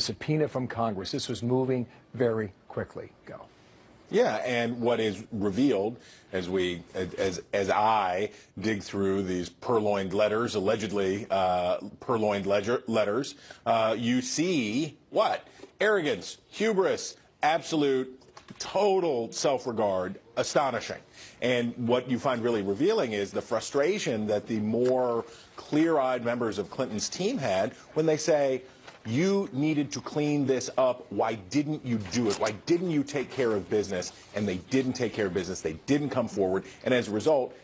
subpoena from Congress. This was moving very quickly. Go. Yeah, and what is revealed as I dig through these purloined letters, allegedly purloined letters, you see what? Arrogance, hubris, absolute, total self-regard, astonishing. And what you find really revealing is the frustration that the more clear-eyed members of Clinton's team had when they say, you needed to clean this up. Why didn't you do it? Why didn't you take care of business? And they didn't take care of business. They didn't come forward. And as a result,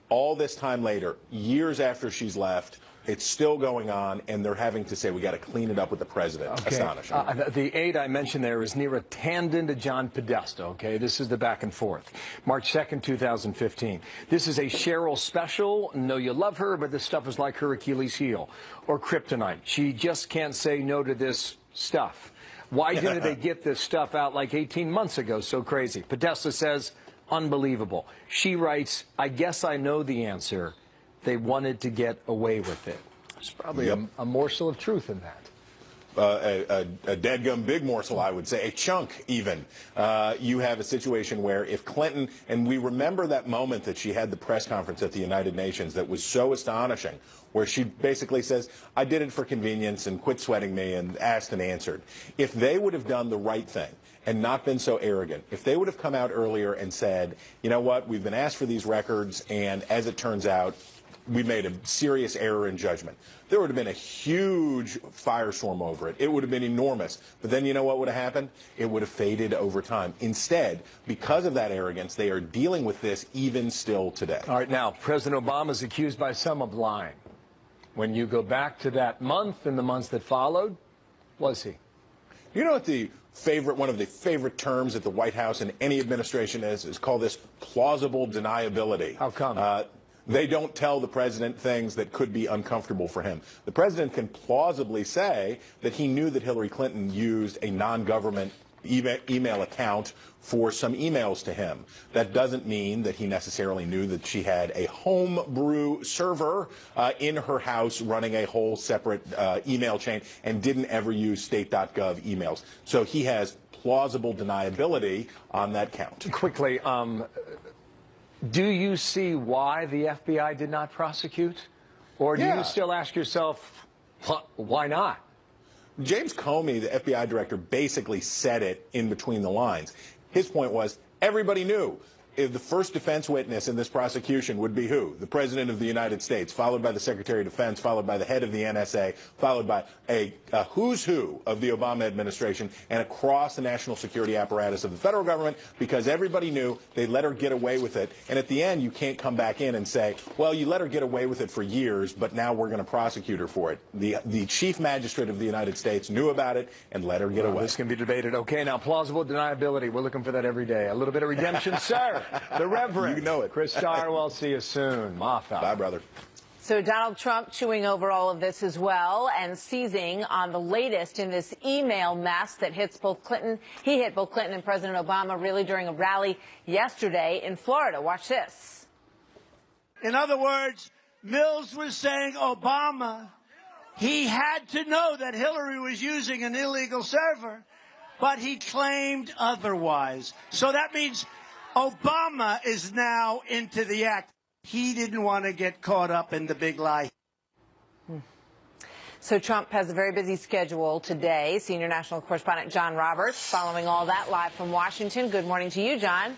all this time later, years after she's left, it's still going on, and they're having to say, we got to clean it up with the president. Okay. Astonishing. The aide I mentioned there is Neera Tanden to John Podesta, okay? This is the back and forth. March 2nd, 2015. This is a Cheryl special. Know you love her, but this stuff is like her Achilles heel or kryptonite. She just can't say no to this stuff. Why didn't they get this stuff out like 18 months ago? So crazy. Podesta says, unbelievable. She writes, I guess I know the answer. They wanted to get away with it. There's probably a morsel of truth in that. A dadgum big morsel, I would say, a chunk even. You have a situation where if Clinton, and we remember that moment that she had the press conference at the United Nations that was so astonishing, where she basically says, I did it for convenience and quit sweating me, and asked and answered. If they would have done the right thing and not been so arrogant, if they would have come out earlier and said, you know what, we've been asked for these records, and as it turns out, we made a serious error in judgment, there would have been a huge firestorm over it. It would have been enormous. But then you know what would have happened? It would have faded over time. Instead, because of that arrogance, they are dealing with this even still today. All right, now, President Obama is accused by some of lying. When you go back to that month and the months that followed, was he? You know what one of the favorite terms at the White House and any administration is called this plausible deniability. How come? They don't tell the president things that could be uncomfortable for him. The president can plausibly say that he knew that Hillary Clinton used a non-government email account for some emails to him. That doesn't mean that he necessarily knew that she had a homebrew server in her house running a whole separate email chain and didn't ever use state.gov emails. So he has plausible deniability on that count. Quickly, do you see why the FBI did not prosecute? Or do you still ask yourself, why not? James Comey, the FBI director, basically said it in between the lines. His point was, everybody knew. If the first defense witness in this prosecution would be who? The President of the United States, followed by the Secretary of Defense, followed by the head of the NSA, followed by a who's who of the Obama administration, and across the national security apparatus of the federal government, because everybody knew they let her get away with it. And at the end, you can't come back in and say, well, you let her get away with it for years, but now we're going to prosecute her for it. The chief magistrate of the United States knew about it and let her get away. This can be debated. Okay, now plausible deniability. We're looking for that every day. A little bit of redemption, sir. The Reverend. You know it. Chris Starwell, see you soon. Moffat. Bye, brother. So Donald Trump chewing over all of this as well and seizing on the latest in this email mess that hits both Clinton. He hit both Clinton and President Obama really during a rally yesterday in Florida. Watch this. In other words, Mills was saying Obama, he had to know that Hillary was using an illegal server, but he claimed otherwise. So that means Obama is now into the act. He didn't want to get caught up in the big lie. So Trump has a very busy schedule today. Senior national correspondent John Roberts following all that live from Washington. Good morning to you, John.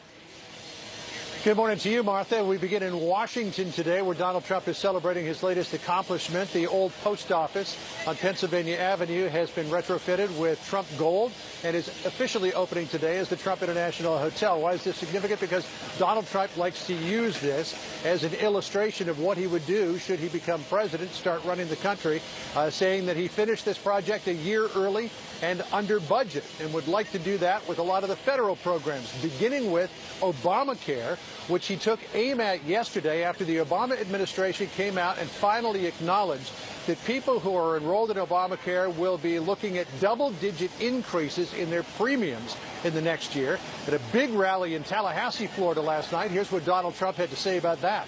Good morning to you, Martha. We begin in Washington today, where Donald Trump is celebrating his latest accomplishment. The old post office on Pennsylvania Avenue has been retrofitted with Trump Gold and is officially opening today as the Trump International Hotel. Why is this significant? Because Donald Trump likes to use this as an illustration of what he would do should he become president, start running the country, saying that he finished this project a year early and under budget and would like to do that with a lot of the federal programs, beginning with Obamacare, which he took aim at yesterday after the Obama administration came out and finally acknowledged that people who are enrolled in Obamacare will be looking at double-digit increases in their premiums in the next year. At a big rally in Tallahassee, Florida last night, here's what Donald Trump had to say about that.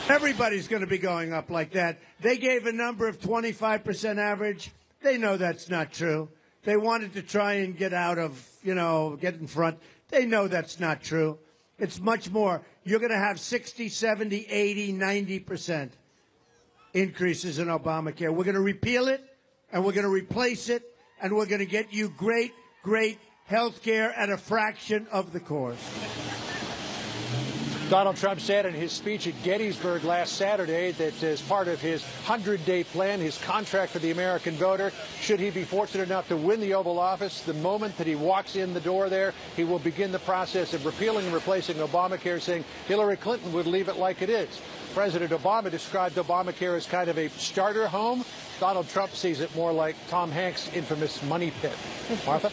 Everybody's going to be going up like that. They gave a number of 25% average. They know that's not true. They wanted to try and get out of, get in front. They know that's not true. It's much more. You're going to have 60, 70, 80, 90% increases in Obamacare. We're going to repeal it, and we're going to replace it, and we're going to get you great, great health care at a fraction of the cost. Donald Trump said in his speech at Gettysburg last Saturday that as part of his 100-day plan, his contract for the American voter, should he be fortunate enough to win the Oval Office, the moment that he walks in the door there, he will begin the process of repealing and replacing Obamacare, saying Hillary Clinton would leave it like it is. President Obama described Obamacare as kind of a starter home. Donald Trump sees it more like Tom Hanks' infamous money pit. Martha?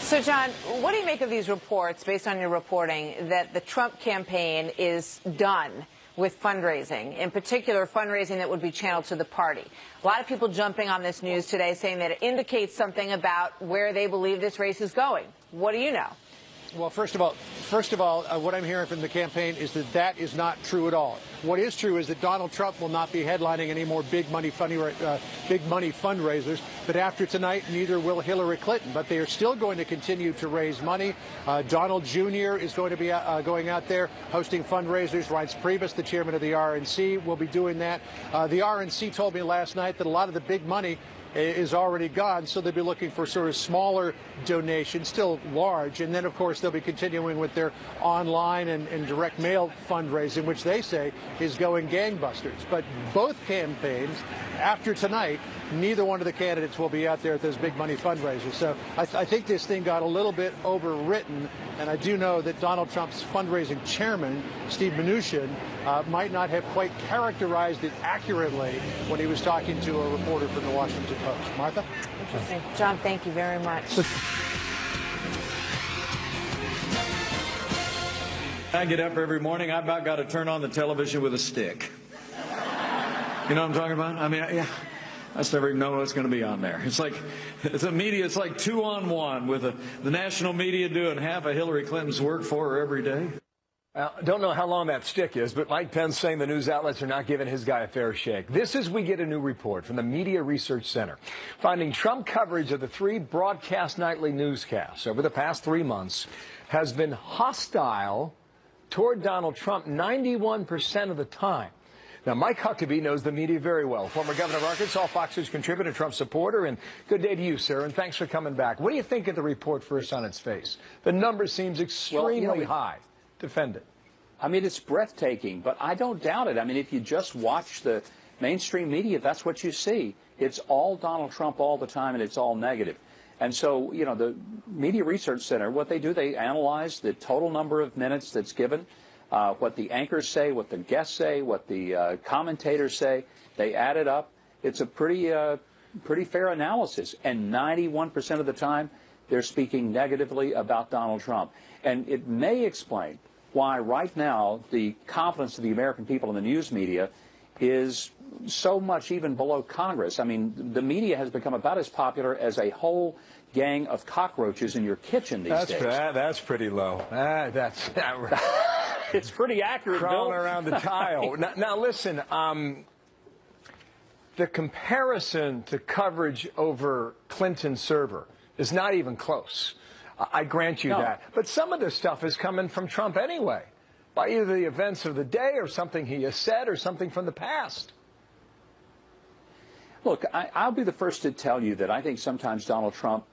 So, John, what do you make of these reports, based on your reporting, that the Trump campaign is done with fundraising, in particular fundraising that would be channeled to the party? A lot of people jumping on this news today saying that it indicates something about where they believe this race is going. What do you know? Well, first of all, what I'm hearing from the campaign is that that is not true at all. What is true is that Donald Trump will not be headlining any more big money fundraisers. But after tonight, neither will Hillary Clinton. But they are still going to continue to raise money. Donald Jr. is going to be going out there hosting fundraisers. Reince Priebus, the chairman of the RNC, will be doing that. The RNC told me last night that a lot of the big money is already gone, so they'll be looking for sort of smaller donations, still large, and then of course they'll be continuing with their online and direct mail fundraising, which they say is going gangbusters. But both campaigns, after tonight, neither one of the candidates will be out there at those big money fundraisers. So I think this thing got a little bit overwritten, and I do know that Donald Trump's fundraising chairman, Steve Mnuchin, might not have quite characterized it accurately when he was talking to a reporter from the Washington Post. Martha? Interesting. John, thank you very much. I get up every morning, I about got to turn on the television with a stick. You know what I'm talking about? I mean, yeah. I just never even know what's going to be on there. It's like the media. It's like 2-on-1 with the national media doing half of Hillary Clinton's work for her every day. Don't know how long that stick is, but Mike Pence saying the news outlets are not giving his guy a fair shake. This is we get a new report from the Media Research Center, finding Trump coverage of the 3 broadcast nightly newscasts over the past 3 months has been hostile toward Donald Trump 91% of the time. Now, Mike Huckabee knows the media very well. Former governor of Arkansas, Fox News contributor, Trump supporter, and good day to you, sir, and thanks for coming back. What do you think of the report first on its face? The number seems extremely high. Defend it. I mean, it's breathtaking, but I don't doubt it. I mean, if you just watch the mainstream media, that's what you see. It's all Donald Trump all the time, and it's all negative. And so, you know, the Media Research Center, what they do, they analyze the total number of minutes that's given, what the anchors say, what the guests say, what the commentators say. They add it up. It's a pretty fair analysis. And 91% of the time, they're speaking negatively about Donald Trump. And it may explain why right now the confidence of the American people in the news media is so much even below Congress. I mean, the media has become about as popular as a whole gang of cockroaches in your kitchen these days. That's pretty low. That's It's pretty accurate, crawling Bill. around the tile. Now listen, the comparison to coverage over Clinton's server is not even close. I grant you that. But some of this stuff is coming from Trump anyway, by either the events of the day or something he has said or something from the past. Look, I'll be the first to tell you that I think sometimes Donald Trump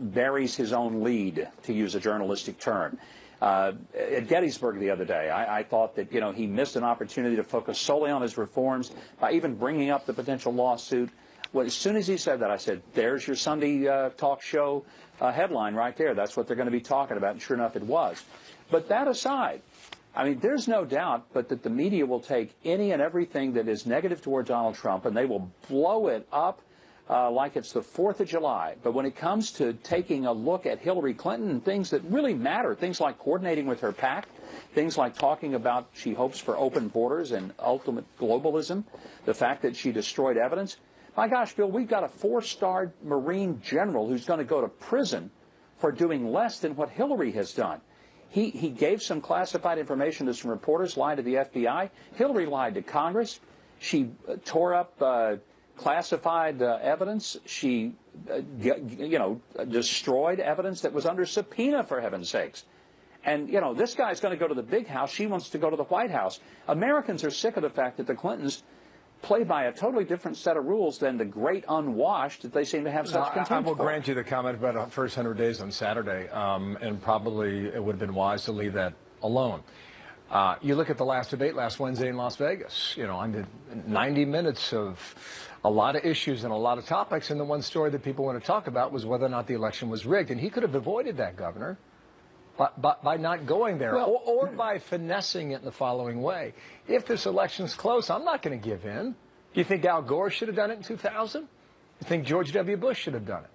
buries his own lead, to use a journalistic term. At Gettysburg the other day, I thought that, you know, he missed an opportunity to focus solely on his reforms by even bringing up the potential lawsuit. Well, as soon as he said that, I said, there's your Sunday talk show headline right there. That's what they're going to be talking about. And sure enough, it was. But that aside, I mean, there's no doubt but that the media will take any and everything that is negative toward Donald Trump and they will blow it up like it's the 4th of July. But when it comes to taking a look at Hillary Clinton and things that really matter, things like coordinating with her PAC, things like talking about she hopes for open borders and ultimate globalism, the fact that she destroyed evidence. My gosh, Bill, we've got a 4-star Marine general who's going to go to prison for doing less than what Hillary has done. He gave some classified information to some reporters, lied to the FBI. Hillary lied to Congress. She tore up classified evidence. She, destroyed evidence that was under subpoena, for heaven's sakes. And, this guy's going to go to the big house. She wants to go to the White House. Americans are sick of the fact that the Clintons play by a totally different set of rules than the great unwashed that they seem to have such contempt I will for. grant you the comment about the first 100 days on Saturday, and probably it would have been wise to leave that alone. You look at the last debate last Wednesday in Las Vegas. I did 90 minutes of a lot of issues and a lot of topics, and the one story that people want to talk about was whether or not the election was rigged. And he could have avoided that, Governor, by not going there, or by finessing it in the following way. If this election's close, I'm not going to give in. Do you think Al Gore should have done it in 2000? You think George W. Bush should have done it?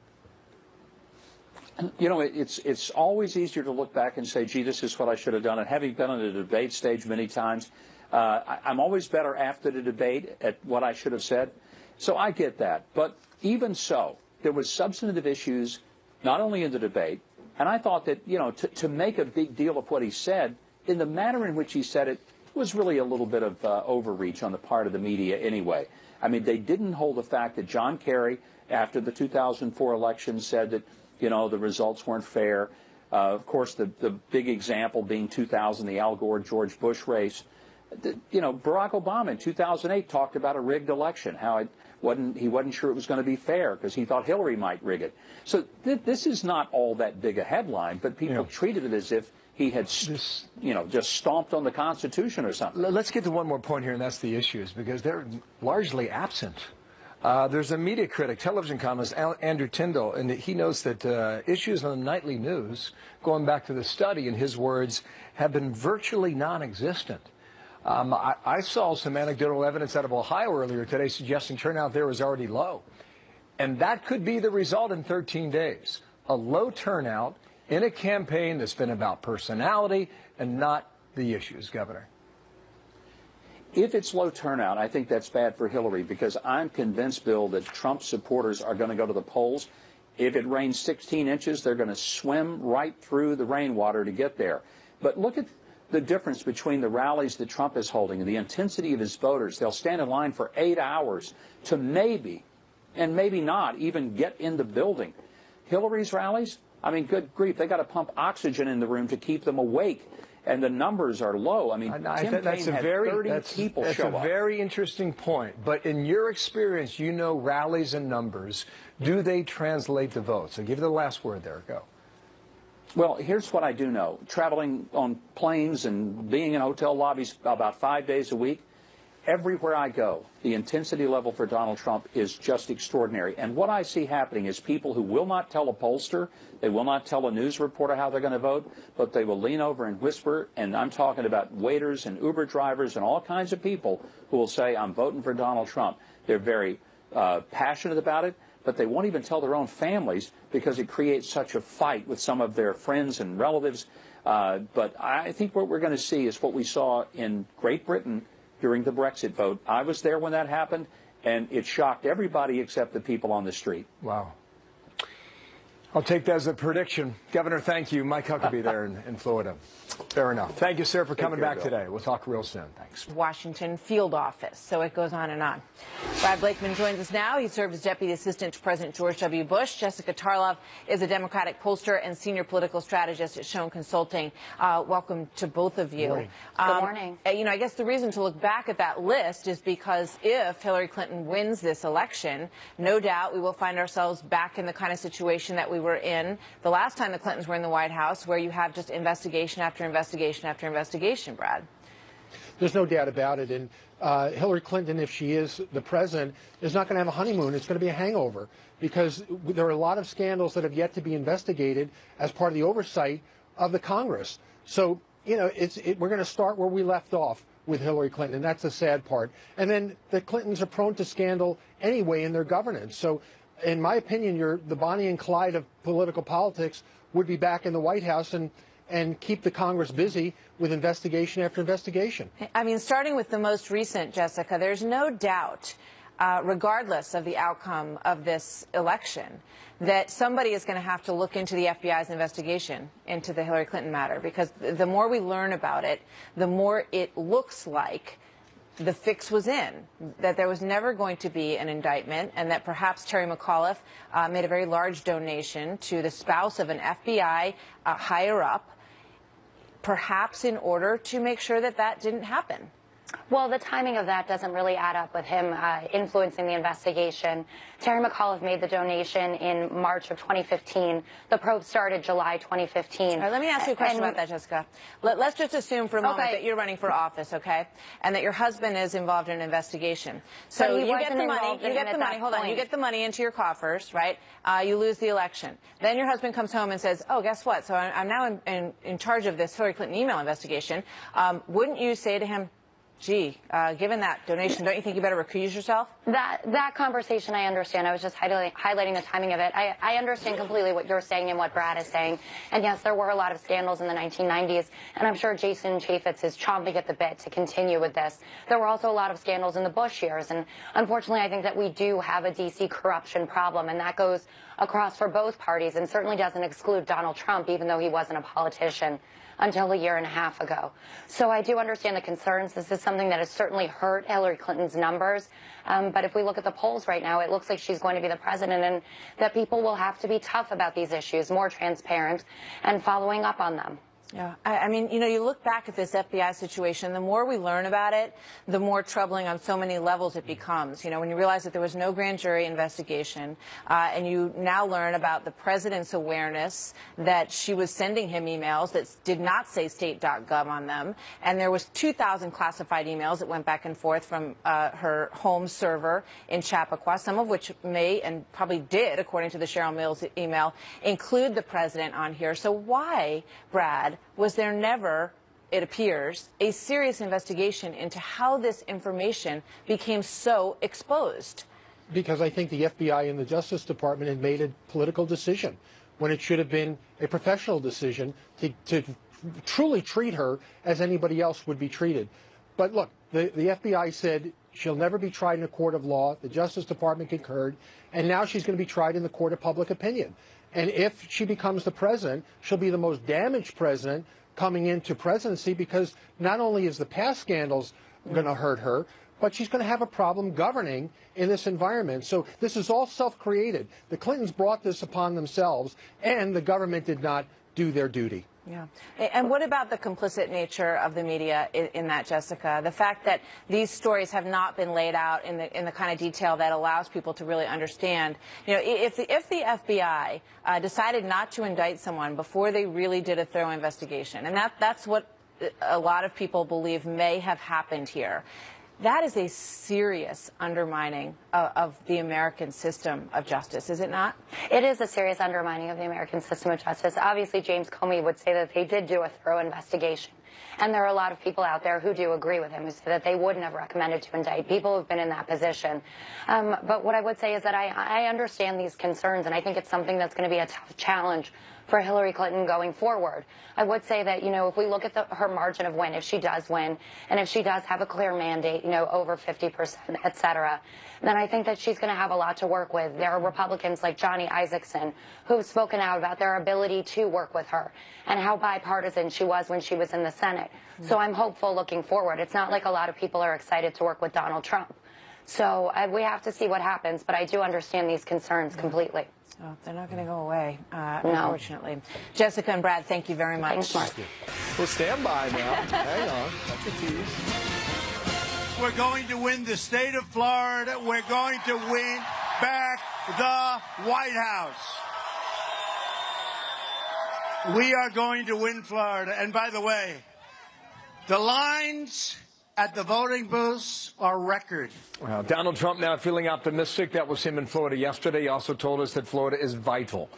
It's always easier to look back and say, gee, this is what I should have done. And having been on the debate stage many times, I'm always better after the debate at what I should have said. So I get that. But even so, there was substantive issues, not only in the debate, and I thought that, to make a big deal of what he said, in the manner in which he said it, was really a little bit of overreach on the part of the media anyway. I mean, they didn't hold the fact that John Kerry, after the 2004 election, said that, the results weren't fair. Of course, the big example being 2000, the Al Gore-George Bush race. Barack Obama in 2008 talked about a rigged election, how he wasn't sure it was going to be fair because he thought Hillary might rig it. So this is not all that big a headline, but people treated it as if he had, just stomped on the Constitution or something. Let's get to one more point here, and that's the issues, because they're largely absent. There's a media critic, television columnist, Andrew Tyndall, and he notes that issues on the nightly news, going back to the study, in his words, have been virtually non-existent. I saw some anecdotal evidence out of Ohio earlier today suggesting turnout there was already low. And that could be the result in 13 days. A low turnout in a campaign that's been about personality and not the issues, Governor. If it's low turnout, I think that's bad for Hillary, because I'm convinced, Bill, that Trump supporters are going to go to the polls. If it rains 16 inches, they're going to swim right through the rainwater to get there. But look at the difference between the rallies that Trump is holding and the intensity of his voters. They'll stand in line for 8 hours to maybe, and maybe not, even get in the building. Hillary's rallies, I mean, good grief, they got to pump oxygen in the room to keep them awake. And the numbers are low. I mean, Tim Kaine had 30 people show up. That's a very interesting point. But in your experience, rallies and numbers. Do they translate to votes? So give the last word there. Go. Well, here's what I do know. Traveling on planes and being in hotel lobbies about 5 days a week, everywhere I go, the intensity level for Donald Trump is just extraordinary. And what I see happening is people who will not tell a pollster, they will not tell a news reporter how they're going to vote, but they will lean over and whisper, and I'm talking about waiters and Uber drivers and all kinds of people who will say, I'm voting for Donald Trump. They're very passionate about it, but they won't even tell their own families because it creates such a fight with some of their friends and relatives. But I think what we're going to see is what we saw in Great Britain during the Brexit vote. I was there when that happened, and it shocked everybody except the people on the street. Wow. I'll take that as a prediction. Governor, thank you. Mike Huckabee there in Florida. Fair enough. Thank you, sir, for coming back today. We'll talk real soon. Thanks. Washington field office. So it goes on and on. Brad Blakeman joins us now. He served as Deputy Assistant to President George W. Bush. Jessica Tarlov is a Democratic pollster and senior political strategist at Schoen Consulting. Welcome to both of you. Good morning. I guess the reason to look back at that list is because if Hillary Clinton wins this election, no doubt we will find ourselves back in the kind of situation that we were in the last time the Clintons were in the White House, where you have just investigation after investigation after investigation, Brad. There's no doubt about it. And Hillary Clinton, if she is the president, is not going to have a honeymoon. It's going to be a hangover, because there are a lot of scandals that have yet to be investigated as part of the oversight of the Congress. So, we're going to start where we left off with Hillary Clinton, and that's the sad part. And then the Clintons are prone to scandal anyway in their governance. So, in my opinion, the Bonnie and Clyde of political politics would be back in the White House and keep the Congress busy with investigation after investigation. I mean, starting with the most recent, Jessica, there's no doubt, regardless of the outcome of this election, that somebody is going to have to look into the FBI's investigation into the Hillary Clinton matter, because the more we learn about it, the more it looks like the fix was in, that there was never going to be an indictment, and that perhaps Terry McAuliffe made a very large donation to the spouse of an FBI higher up, perhaps in order to make sure that that didn't happen. Well, the timing of that doesn't really add up with him influencing the investigation. Terry McAuliffe made the donation in March of 2015. The probe started July 2015. All right, let me ask you a question about that, Jessica. Let's just assume for a moment that you're running for office, okay, and that your husband is involved in an investigation. So you get the money. You get the money. Hold on. You get the money into your coffers, right? You lose the election. Then your husband comes home and says, "Oh, guess what? So I'm now in charge of this Hillary Clinton email investigation." Wouldn't you say to him, "Gee, given that donation, don't you think you better recuse yourself?" That conversation, I understand. I was just highlighting the timing of it. I understand completely what you're saying and what Brad is saying. And yes, there were a lot of scandals in the 1990s, and I'm sure Jason Chaffetz is chomping at the bit to continue with this. There were also a lot of scandals in the Bush years, and unfortunately, I think that we do have a D.C. corruption problem, and that goes across for both parties and certainly doesn't exclude Donald Trump, even though he wasn't a politician until a year and a half ago. So I do understand the concerns. This is something that has certainly hurt Hillary Clinton's numbers. But if we look at the polls right now, it looks like she's going to be the president, and that people will have to be tough about these issues, more transparent, and following up on them. Yeah, I mean, you know, you look back at this FBI situation, the more we learn about it, the more troubling on so many levels it becomes. You know, when you realize that there was no grand jury investigation, and you now learn about the president's awareness that she was sending him emails that did not say state.gov on them, and there was 2,000 classified emails that went back and forth from her home server in Chappaqua, some of which may and probably did, according to the Cheryl Mills email, include the president on here. So why, Brad, was there never, it appears, a serious investigation into how this information became so exposed? Because I think the FBI and the Justice Department had made a political decision when it should have been a professional decision to truly treat her as anybody else would be treated. But look, the FBI said she'll never be tried in a court of law. The Justice Department concurred, and now she's going to be tried in the court of public opinion. And if she becomes the president, she'll be the most damaged president coming into presidency, because not only is the past scandals going to hurt her, but she's going to have a problem governing in this environment. So this is all self-created. The Clintons brought this upon themselves, and the government did not do their duty. Yeah. And what about the complicit nature of the media in that, Jessica? The fact that these stories have not been laid out in the kind of detail that allows people to really understand. You know, if the FBI decided not to indict someone before they really did a thorough investigation, and that's what a lot of people believe may have happened here, that is a serious undermining of the American system of justice, is it not? It is a serious undermining of the American system of justice. Obviously, James Comey would say that they did do a thorough investigation. And there are a lot of people out there who do agree with him, who say that they wouldn't have recommended to indict. People who've been in that position. But what I would say is that I understand these concerns, and I think it's something that's going to be a tough challenge for Hillary Clinton going forward. I would say that, you know, if we look at her margin of win, if she does win, and if she does have a clear mandate, you know, over 50%, et cetera, then I think that she's going to have a lot to work with. There are Republicans like Johnny Isakson who have spoken out about their ability to work with her and how bipartisan she was when she was in the Senate. So I'm hopeful looking forward. It's not like a lot of people are excited to work with Donald Trump. So we have to see what happens, but I do understand these concerns completely. Oh, they're not going to go away, unfortunately. Jessica and Brad, thank you very much. Thanks, Mark. Well, stand by now. Hang on. That's a tease. We're going to win the state of Florida. We're going to win back the White House. We are going to win Florida. And by the way, the lines at the voting booths are record. Well, Donald Trump now feeling optimistic. That was him in Florida yesterday. He also told us that Florida is vital,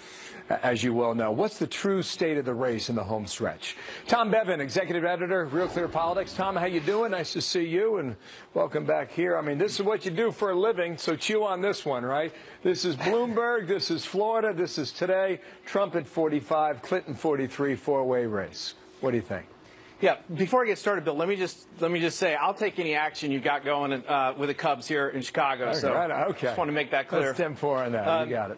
as you well know. What's the true state of the race in the home stretch? Tom Bevan, executive editor, Real Clear Politics. Tom, how you doing? Nice to see you, and welcome back here. I mean, this is what you do for a living, so chew on this one, right? This is Bloomberg, this is Florida, this is today. Trump at 45, Clinton 43, four-way race. What do you think? Yeah, before I get started, Bill, let me just say I'll take any action you've got going with the Cubs here in Chicago. Okay, so okay. Just want to make that clear. Let's 10-4 on that. You got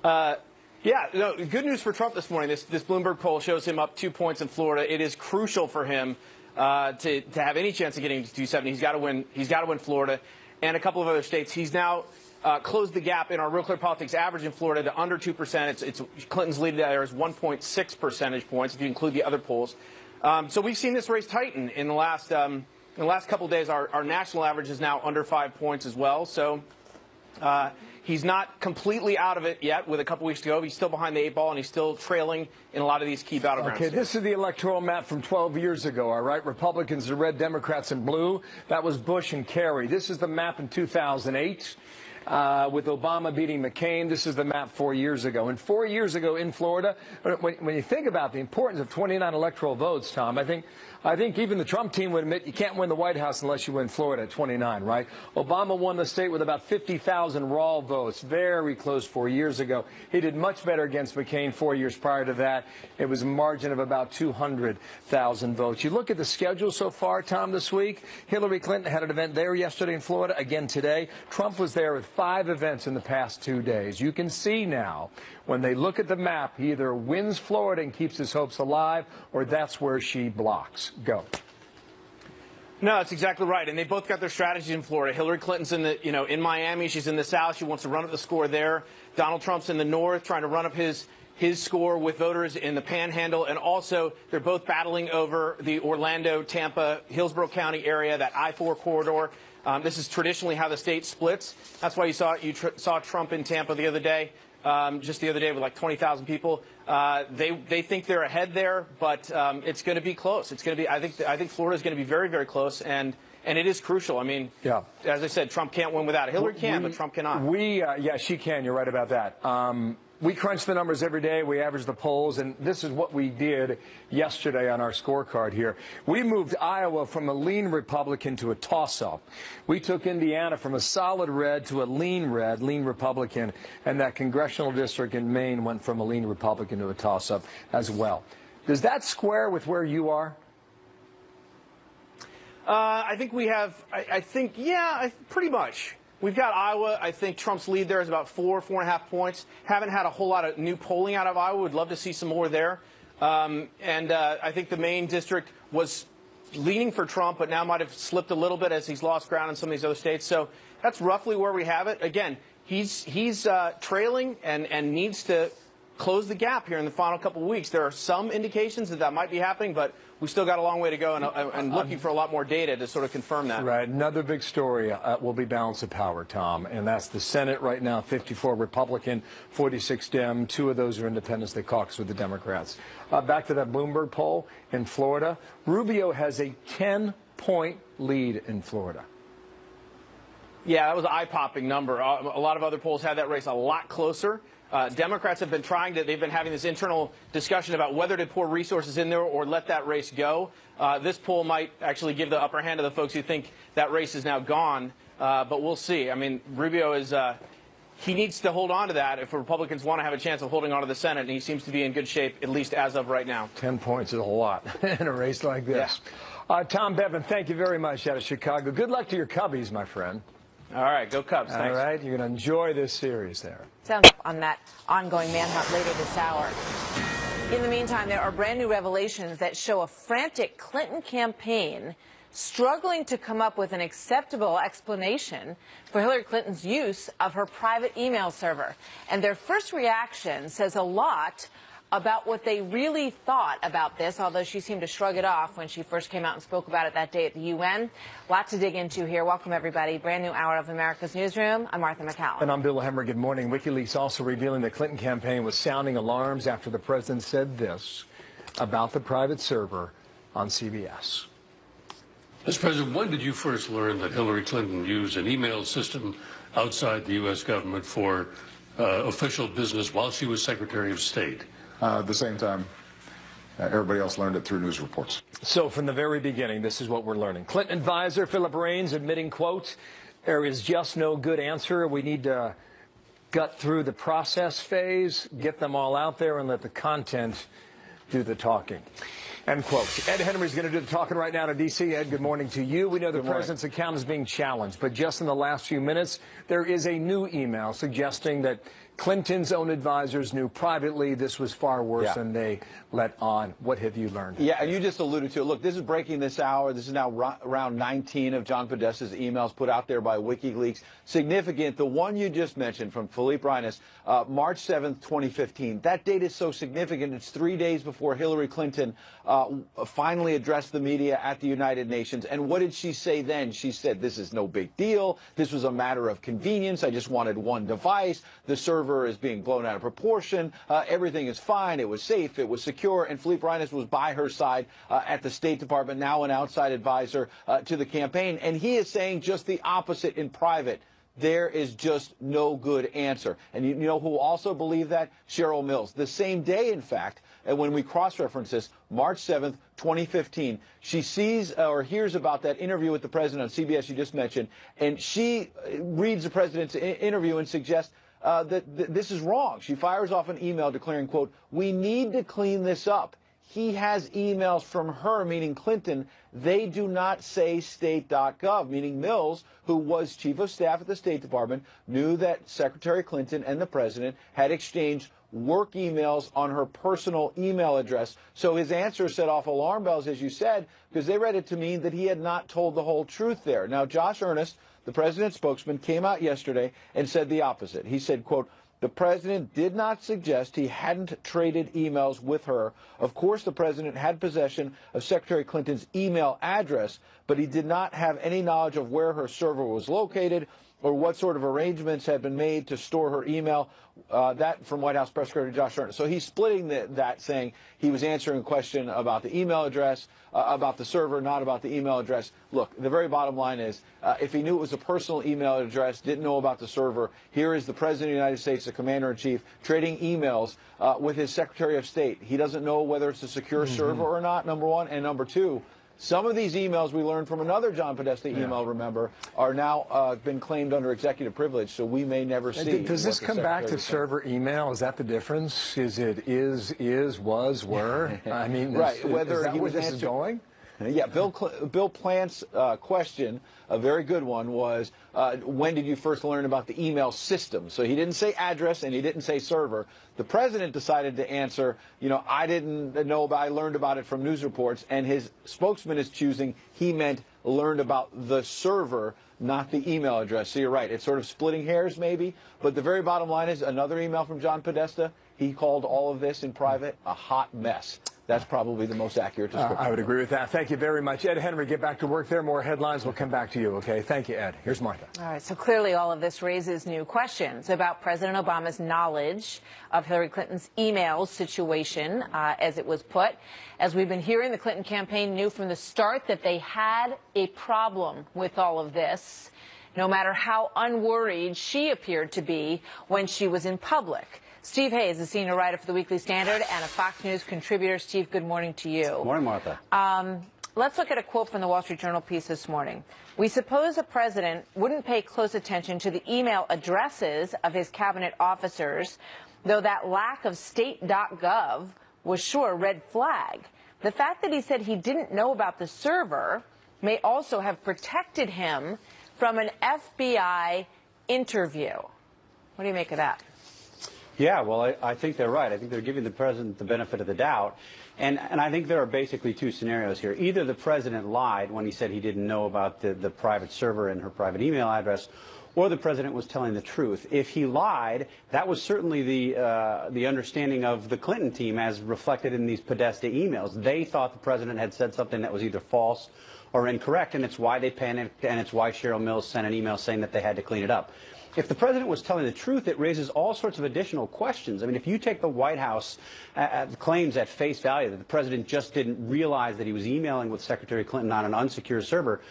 it. Yeah, no, good news for Trump this morning. This Bloomberg poll shows him up 2 points in Florida. It is crucial for him to have any chance of getting to 270. He's got to win. He's got to win Florida and a couple of other states. He's now closed the gap in our Real Clear Politics average in Florida to under 2%. It's Clinton's lead there is 1.6 percentage points if you include the other polls. So we've seen this race tighten in the last couple of days. Our national average is now under 5 points as well. So he's not completely out of it yet with a couple weeks to go. He's still behind the 8 ball, and he's still trailing in a lot of these key battlegrounds. Okay, this is the electoral map from 12 years ago, all right? Republicans in red, Democrats in blue. That was Bush and Kerry. This is the map in 2008. With Obama beating McCain. This is the map 4 years ago. And 4 years ago in Florida, when you think about the importance of 29 electoral votes, Tom, I think even the Trump team would admit you can't win the White House unless you win Florida at 29, right? Obama won the state with about 50,000 raw votes. Very close 4 years ago. He did much better against McCain 4 years prior to that. It was a margin of about 200,000 votes. You look at the schedule so far, Tom, this week. Hillary Clinton had an event there yesterday in Florida, again today. Trump was there with 5 events in the past 2 days. You can see now, when they look at the map, he either wins Florida and keeps his hopes alive, or that's where she blocks. Go. No, that's exactly right. And they both got their strategies in Florida. Hillary Clinton's in Miami. She's in the South. She wants to run up the score there. Donald Trump's in the North, trying to run up his score with voters in the Panhandle. And also, they're both battling over the Orlando, Tampa, Hillsborough County area, that I-4 corridor. This is traditionally how the state splits. That's why you saw Trump in Tampa the other day, just the other day with like 20,000 people. They think they're ahead there, but it's going to be close. It's going to be. I think Florida is going to be very, very close, and it is crucial. I mean, yeah. As I said, Trump can't win without it. Hillary can, but Trump cannot. Yeah, she can. You're right about that. We crunch the numbers every day. We average the polls, and this is what we did yesterday on our scorecard here. We moved Iowa from a lean Republican to a toss-up. We took Indiana from a solid red to a lean red, lean Republican, and that congressional district in Maine went from a lean Republican to a toss-up as well. Does that square with where you are? I think we have, pretty much. We've got Iowa. I think Trump's lead there is about 4.5 points. Haven't had a whole lot of new polling out of Iowa. Would love to see some more there. I think the Maine district was leaning for Trump, but now might have slipped a little bit as he's lost ground in some of these other states. So that's roughly where we have it. Again, he's trailing and needs to close the gap here in the final couple of weeks. There are some indications that might be happening, but we still got a long way to go and looking for a lot more data to sort of confirm that. Right. Another big story will be balance of power, Tom, and that's the Senate right now, 54 Republican, 46 Dem. 2 of those are independents. They caucus with the Democrats. Back to that Bloomberg poll in Florida. Rubio has a 10-point lead in Florida. Yeah, that was an eye-popping number. A lot of other polls had that race a lot closer. Democrats have been they've been having this internal discussion about whether to pour resources in there or let that race go. This poll might actually give the upper hand to the folks who think that race is now gone, but we'll see. I mean, Rubio he needs to hold on to that if Republicans want to have a chance of holding on to the Senate, and he seems to be in good shape, at least as of right now. 10 points is a lot in a race like this. Yeah. Tom Bevan, thank you very much out of Chicago. Good luck to your Cubbies, my friend. All right, go Cubs. Thanks. All right, you're going to enjoy this series there. Sounds on that ongoing manhunt later this hour. In the meantime, there are brand new revelations that show a frantic Clinton campaign struggling to come up with an acceptable explanation for Hillary Clinton's use of her private email server. And their first reaction says a lot about what they really thought about this, although she seemed to shrug it off when she first came out and spoke about it that day at the UN. A lot to dig into here. Welcome, everybody. Brand new hour of America's Newsroom. I'm Martha McCallum. And I'm Bill Hemmer. Good morning. WikiLeaks also revealing the Clinton campaign was sounding alarms after the president said this about the private server on CBS. Mr. President, when did you first learn that Hillary Clinton used an email system outside the U.S. government for official business while she was Secretary of State? The same time everybody else learned it through news reports. So from the very beginning, this is what we're learning. Clinton advisor Philip Raines admitting, quote, there is just no good answer. We need to gut through the process phase, get them all out there, and let the content do the talking. End quote. Ed Henry's going to do the talking right now to D.C. Ed, good morning to you. We know the president's account is being challenged, but just in the last few minutes, there is a new email suggesting that Clinton's own advisors knew privately. This was far worse than they let on. What have you learned? Yeah, and you just alluded to it. Look, this is breaking this hour. This is now round 19 of John Podesta's emails put out there by WikiLeaks. Significant. The one you just mentioned from Philippe Reines, March 7th, 2015. That date is so significant. It's 3 days before Hillary Clinton finally addressed the media at the United Nations. And what did she say then? She said, this is no big deal. This was a matter of convenience. I just wanted one device. The server is being blown out of proportion. Everything is fine. It was safe. It was secure. And Philippe Reines was by her side at the State Department, now an outside advisor to the campaign. And he is saying just the opposite in private. There is just no good answer. And you know who also believed that? Cheryl Mills. The same day, in fact, and when we cross-reference this, March 7th, 2015, she sees or hears about that interview with the president on CBS you just mentioned, and she reads the president's interview and suggests that this is wrong. She fires off an email declaring, quote, we need to clean this up. He has emails from her, meaning Clinton. They do not say state.gov, meaning Mills, who was chief of staff at the State Department, knew that Secretary Clinton and the president had exchanged work emails on her personal email address. So his answer set off alarm bells, as you said, because they read it to mean that he had not told the whole truth there. Now, Josh Earnest, the president's spokesman, came out yesterday and said the opposite. He said, quote, the president did not suggest he hadn't traded emails with her. Of course, the president had possession of Secretary Clinton's email address, but he did not have any knowledge of where her server was located or what sort of arrangements had been made to store her email. That from White House Press Secretary Josh Earnest. So he's splitting that, saying he was answering a question about the email address, about the server, not about the email address. Look, the very bottom line is, if he knew it was a personal email address, didn't know about the server, here is the President of the United States, the Commander-in-Chief, trading emails with his Secretary of State. He doesn't know whether it's a secure server or not, number one. And number two, some of these emails we learned from another John Podesta email, remember, are now been claimed under executive privilege, so we may never see. Does this come back to server email? Is that the difference? Is it was, were? I mean, right. Whether is that where this is going? Yeah, Bill Plante's question, a very good one, was when did you first learn about the email system? So he didn't say address and he didn't say server. The president decided to answer, I didn't know about, I learned about it from news reports, and his spokesman is choosing he meant learned about the server, not the email address. So you're right, it's sort of splitting hairs maybe, but the very bottom line is another email from John Podesta. He called all of this in private a hot mess. That's probably the most accurate description. I would agree with that. Thank you very much. Ed Henry, get back to work there. More headlines. We'll come back to you, okay? Thank you, Ed. Here's Martha. All right, so clearly all of this raises new questions about President Obama's knowledge of Hillary Clinton's email situation, as it was put. As we've been hearing, the Clinton campaign knew from the start that they had a problem with all of this, no matter how unworried she appeared to be when she was in public. Steve Hayes, a senior writer for the Weekly Standard and a Fox News contributor. Steve, good morning to you. Good morning, Martha. Let's look at a quote from the Wall Street Journal piece this morning. We suppose a president wouldn't pay close attention to the email addresses of his cabinet officers, though that lack of state.gov was sure a red flag. The fact that he said he didn't know about the server may also have protected him from an FBI interview. What do you make of that? Yeah, well, I think they're right. I think they're giving the president the benefit of the doubt. And I think there are basically two scenarios here. Either the president lied when he said he didn't know about the private server and her private email address, or the president was telling the truth. If he lied, that was certainly the understanding of the Clinton team as reflected in these Podesta emails. They thought the president had said something that was either false or incorrect, and it's why they panicked, and it's why Cheryl Mills sent an email saying that they had to clean it up. If the president was telling the truth, it raises all sorts of additional questions. I mean, if you take the White House claims at face value that the president just didn't realize that he was emailing with Secretary Clinton on an unsecured server,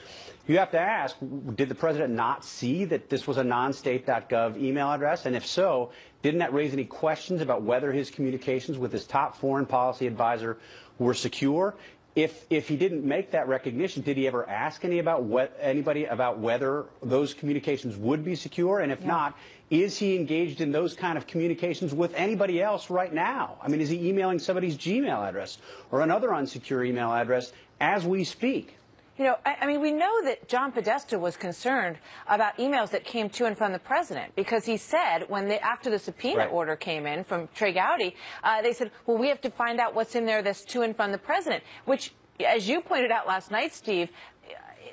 you have to ask, did the president not see that this was a non-state.gov email address? And if so, didn't that raise any questions about whether his communications with his top foreign policy advisor were secure? If he didn't make that recognition, did he ever ask anybody about whether those communications would be secure? And if not, is he engaged in those kind of communications with anybody else right now? I mean, is he emailing somebody's Gmail address or another unsecure email address as we speak? You know, I mean, we know that John Podesta was concerned about emails that came to and from the president, because he said after the subpoena order came in from Trey Gowdy, they said, well, we have to find out what's in there that's to and from the president, which, as you pointed out last night, Steve,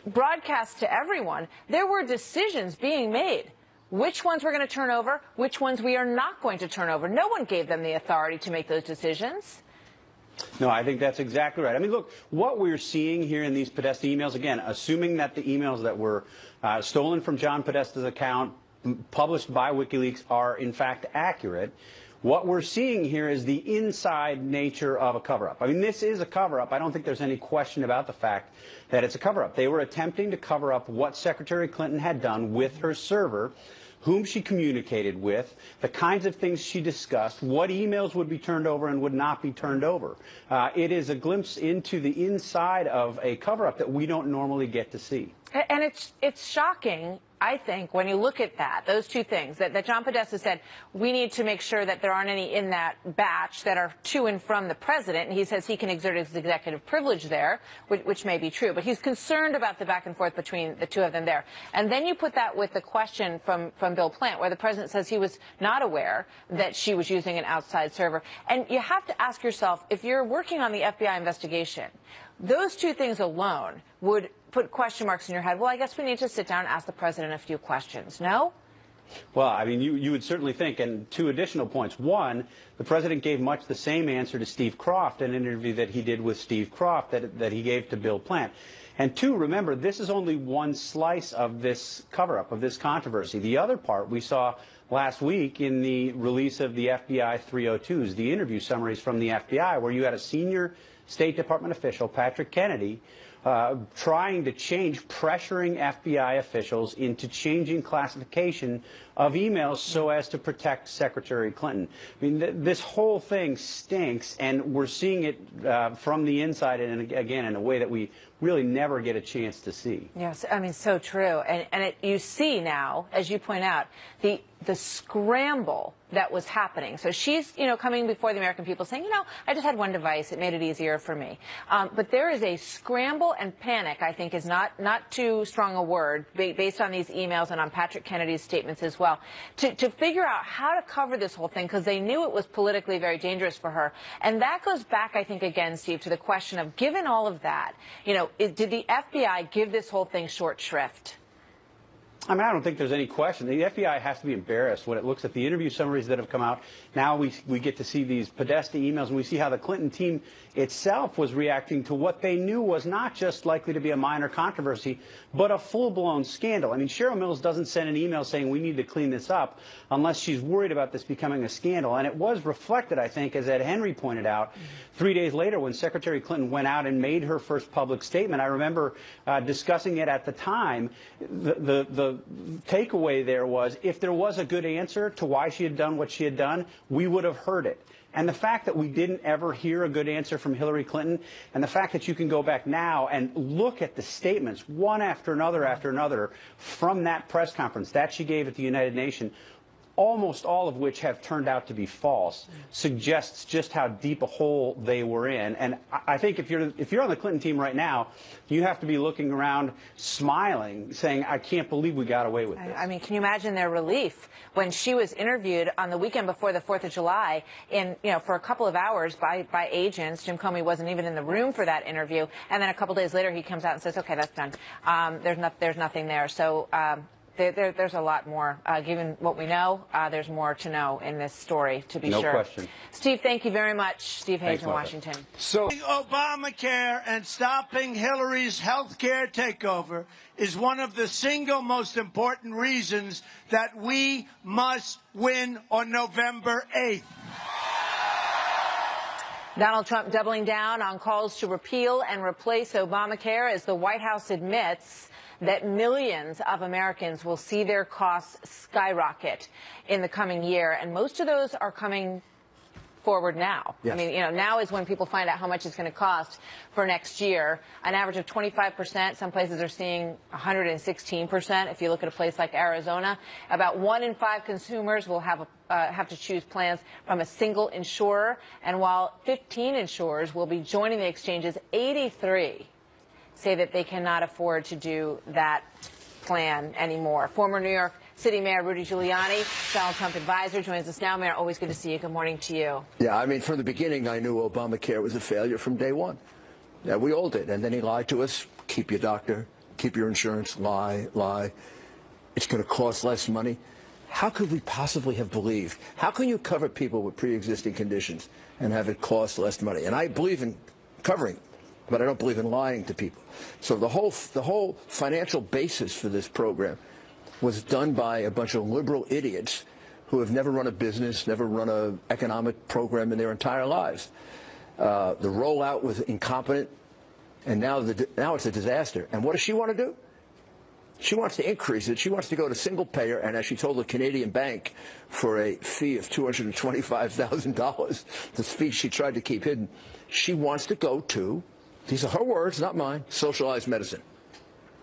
broadcast to everyone, there were decisions being made. Which ones we're going to turn over, which ones we are not going to turn over. No one gave them the authority to make those decisions. No, I think that's exactly right. I mean, look, what we're seeing here in these Podesta emails, again, assuming that the emails that were stolen from John Podesta's account, published by WikiLeaks, are in fact accurate, what we're seeing here is the inside nature of a cover-up. I mean, this is a cover-up. I don't think there's any question about the fact that it's a cover-up. They were attempting to cover up what Secretary Clinton had done with her server, whom she communicated with, the kinds of things she discussed, what emails would be turned over and would not be turned over. It is a glimpse into the inside of a cover-up that we don't normally get to see. And it's shocking, I think, when you look at those two things, that John Podesta said, we need to make sure that there aren't any in that batch that are to and from the president. And he says he can exert his executive privilege there, which may be true. But he's concerned about the back and forth between the two of them there. And then you put that with the question from Bill Plant, where the president says he was not aware that she was using an outside server. And you have to ask yourself, if you're working on the FBI investigation, those two things alone would put question marks in your head. Well, I guess we need to sit down and ask the president a few questions. No? Well, I mean, you would certainly think, and two additional points. One, the president gave much the same answer to Steve Croft, an interview that he did with Steve Croft that he gave to Bill Plant. And two, remember, this is only one slice of this cover-up, of this controversy. The other part we saw last week in the release of the FBI 302s, the interview summaries from the FBI, where you had a senior State Department official, Patrick Kennedy, trying to pressuring FBI officials into changing classification of emails so as to protect Secretary Clinton. I mean, this whole thing stinks, and we're seeing it from the inside, and again, in a way that we really never get a chance to see. Yes, I mean, so true. And you see now, as you point out, the scramble that was happening. So she's, coming before the American people saying, I just had one device. It made it easier for me. But there is a scramble and panic, I think, is not too strong a word, based on these emails and on Patrick Kennedy's statements as well, to figure out how to cover this whole thing, because they knew it was politically very dangerous for her. And that goes back, I think, again, Steve, to the question of, given all of that, did the FBI give this whole thing short shrift? I mean, I don't think there's any question. The FBI has to be embarrassed when it looks at the interview summaries that have come out. Now we get to see these Podesta emails, and we see how the Clinton team itself was reacting to what they knew was not just likely to be a minor controversy, but a full-blown scandal. I mean, Cheryl Mills doesn't send an email saying we need to clean this up unless she's worried about this becoming a scandal. And it was reflected, I think, as Ed Henry pointed out, 3 days later when Secretary Clinton went out and made her first public statement. I remember discussing it at the time. The takeaway there was, if there was a good answer to why she had done what she had done, we would have heard it. And the fact that we didn't ever hear a good answer from Hillary Clinton, and the fact that you can go back now and look at the statements one after another from that press conference that she gave at the United Nations, almost all of which have turned out to be false, suggests just how deep a hole they were in. And I think if you're on the Clinton team right now, you have to be looking around, smiling, saying, I can't believe we got away with this. I mean, can you imagine their relief when she was interviewed on the weekend before the 4th of July for a couple of hours by agents? Jim Comey wasn't even in the room for that interview. And then a couple days later, he comes out and says, okay, that's done. There's nothing there. So there's a lot more. Given what we know, there's more to know in this story, to be sure. No question. Steve, thank you very much. Steve Hayes Thanks, in Martha. Washington. So, Obamacare and stopping Hillary's health care takeover is one of the single most important reasons that we must win on November 8th. Donald Trump doubling down on calls to repeal and replace Obamacare as the White House admits that millions of Americans will see their costs skyrocket in the coming year. And most of those are coming forward now. Yes. I mean, now is when people find out how much it's going to cost for next year. An average of 25%. Some places are seeing 116%. If you look at a place like Arizona, about 1 in 5 consumers will have to choose plans from a single insurer. And while 15 insurers will be joining the exchanges, 83 say that they cannot afford to do that plan anymore. Former New York City Mayor Rudy Giuliani, Donald Trump advisor, joins us now. Mayor, always good to see you. Good morning to you. Yeah, I mean, from the beginning, I knew Obamacare was a failure from day one. Yeah, we all did. And then he lied to us. Keep your doctor, keep your insurance, lie. It's going to cost less money. How could we possibly have believed? How can you cover people with pre-existing conditions and have it cost less money? And I believe in covering, but I don't believe in lying to people. So the whole financial basis for this program was done by a bunch of liberal idiots who have never run a business, never run an economic program in their entire lives. The rollout was incompetent, and now it's a disaster. And what does she want to do? She wants to increase it. She wants to go to single payer, and as she told the Canadian bank, for a fee of $225,000, the fee she tried to keep hidden, she wants to go to, these are her words, not mine, socialized medicine.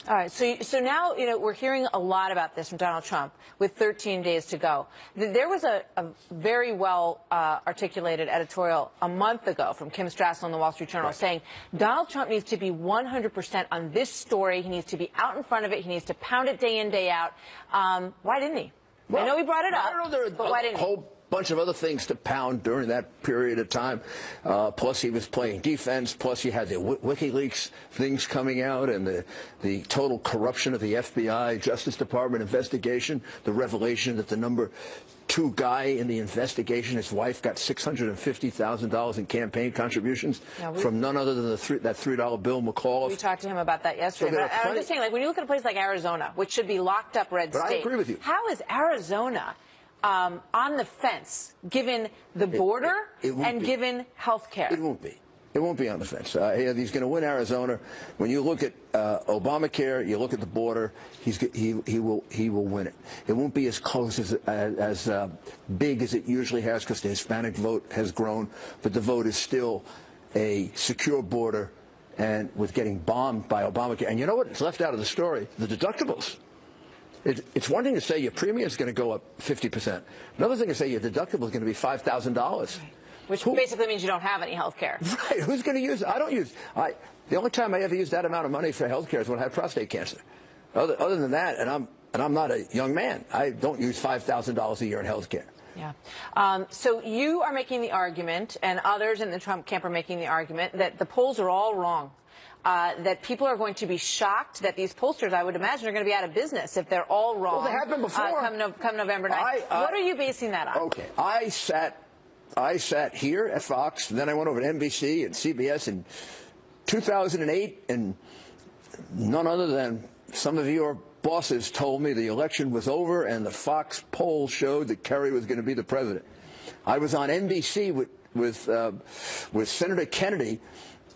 All right, so now, we're hearing a lot about this from Donald Trump with 13 days to go. There was a very well articulated editorial a month ago from Kim Strassel in the Wall Street Journal saying Donald Trump needs to be 100% on this story. He needs to be out in front of it. He needs to pound it day in, day out. Why didn't he? Well, I know he brought it up, but why didn't he? Bunch of other things to pound during that period of time. Plus, he was playing defense. Plus, you had the WikiLeaks things coming out and the total corruption of the FBI, Justice Department investigation, the revelation that the number 2 guy in the investigation, his wife, got $650,000 in campaign contributions from none other than that $3 bill McAuliffe. We talked to him about that yesterday. So but I'm just saying, when you look at a place like Arizona, which should be locked up red state, I agree with you. How is Arizona on the fence, given the border and given health care? It won't be. It won't be on the fence. He's going to win Arizona. When you look at Obamacare, you look at the border, he will win it. It won't be as close as big as it usually has because the Hispanic vote has grown, but the vote is still a secure border and with getting bombed by Obamacare. And you know what? It's left out of the story. The deductibles. It's one thing to say your premium is going to go up 50%. Another thing to say your deductible is going to be $5,000. Which basically means you don't have any health care. Right. Who's going to use it? I don't use the only time I ever used that amount of money for health care is when I had prostate cancer. Other than that, and I'm not a young man, I don't use $5,000 a year in health care. Yeah. So you are making the argument, and others in the Trump camp are making the argument, that the polls are all wrong. That people are going to be shocked that these pollsters, I would imagine, are going to be out of business if they're all wrong. Well, they have been before. Come November 9th. What are you basing that on? Okay. I sat here at Fox, and then I went over to NBC and CBS in 2008, and none other than some of your bosses told me the election was over and the Fox poll showed that Kerry was going to be the president. I was on NBC with Senator Kennedy,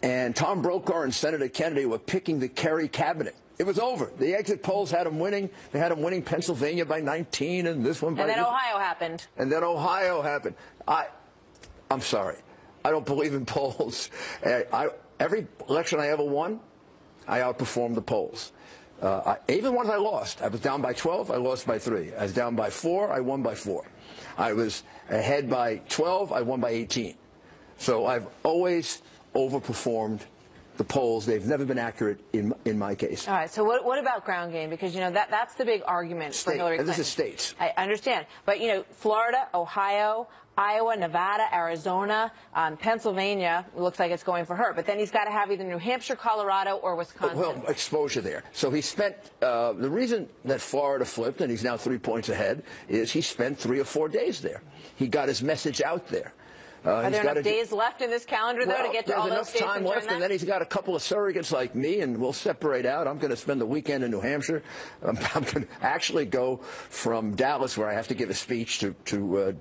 and Tom Brokaw and Senator Kennedy were picking the Kerry cabinet. It was over. The exit polls had him winning. They had him winning Pennsylvania by 19 and this one by... And then Ohio happened. And then Ohio happened. I'm sorry. I don't believe in polls. Every election I ever won, I outperformed the polls. Even ones I lost. I was down by 12, I lost by 3. I was down by 4, I won by 4. I was ahead by 12, I won by 18. So I've always overperformed the polls. They've never been accurate in my case. All right. So what about ground game? Because, that's the big argument for Hillary Clinton. This is states. I understand. But, Florida, Ohio, Iowa, Nevada, Arizona, Pennsylvania, looks like it's going for her. But then he's got to have either New Hampshire, Colorado, or Wisconsin. Well, exposure there. So he spent, the reason that Florida flipped, and he's now 3 points ahead, is he spent 3 or 4 days there. He got his message out there. Are there enough days left in this calendar, though, to get to all those states? There's enough time left, and then he's got a couple of surrogates like me, and we'll separate out. I'm going to spend the weekend in New Hampshire. I'm going to actually go from Dallas, where I have to give a speech, to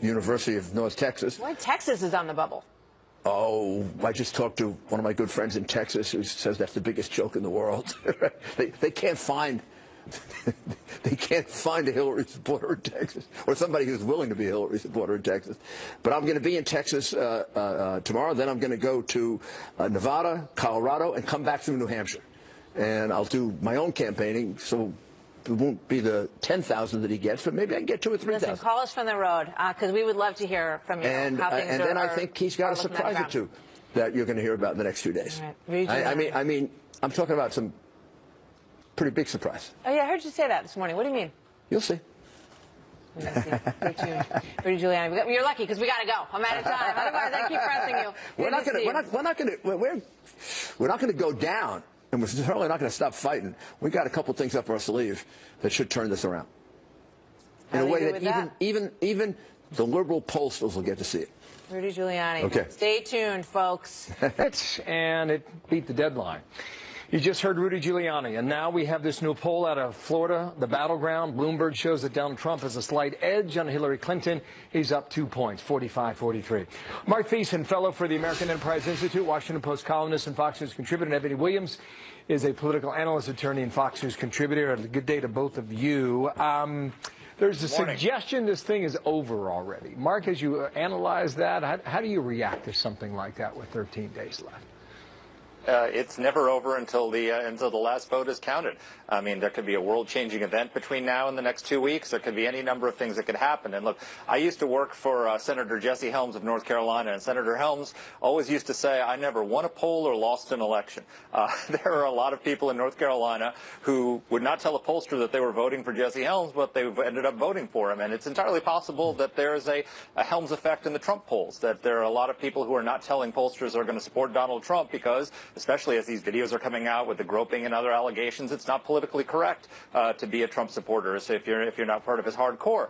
University of North Texas. Why Texas is on the bubble? Oh, I just talked to one of my good friends in Texas who says that's the biggest joke in the world. They can't find... They can't find a Hillary supporter in Texas, or somebody who's willing to be a Hillary supporter in Texas. But I'm going to be in Texas tomorrow. Then I'm going to go to Nevada, Colorado, and come back through New Hampshire. And I'll do my own campaigning, so it won't be the 10,000 that he gets, but maybe I can get 2,000 or 3,000. Listen, call us from the road, because we would love to hear from you. And how things then I think he's got a surprise or two. that you're going to hear about in the next few days. Right. I mean, I'm talking about some pretty big surprise. Oh, yeah, I heard you say that this morning. What do you mean? You'll see. Stay tuned. Rudy Giuliani, you're lucky because we got to go. I'm out of time. Otherwise, I keep pressing you. We're not going to go down, and we're certainly not going to stop fighting. We got a couple things up our sleeve that should turn this around in a way that even the liberal pollsters will get to see it. Rudy Giuliani. Okay. Stay tuned, folks. And it beat the deadline. You just heard Rudy Giuliani, and now we have this new poll out of Florida, the battleground. Bloomberg shows that Donald Trump has a slight edge on Hillary Clinton. He's up 2 points, 45-43. Mark Thiessen, fellow for the American Enterprise Institute, Washington Post columnist and Fox News contributor, and Ebony Williams is a political analyst, attorney, and Fox News contributor. Good day to both of you. There's a suggestion this thing is over already. Mark, as you analyze that, how do you react to something like that with 13 days left? It's never over until the last vote is counted. I mean, there could be a world-changing event between now and the next 2 weeks. There could be any number of things that could happen. And look, I used to work for Senator Jesse Helms of North Carolina, and Senator Helms always used to say, I never won a poll or lost an election. There are a lot of people in North Carolina who would not tell a pollster that they were voting for Jesse Helms, but they ended up voting for him. And it's entirely possible that there is a Helms effect in the Trump polls, that there are a lot of people who are not telling pollsters are going to support Donald Trump because, especially as these videos are coming out with the groping and other allegations, it's not politically correct to be a Trump supporter so if you're not part of his hardcore.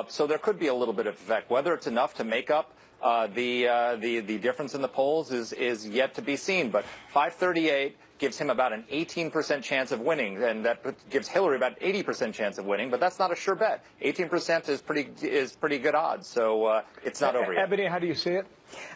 So there could be a little bit of effect. Whether it's enough to make up the difference in the polls is yet to be seen. But 538 gives him about an 18% chance of winning, and that gives Hillary about an 80% chance of winning. But that's not a sure bet. 18% is pretty good odds. So it's not over yet. Ebony, how do you see it?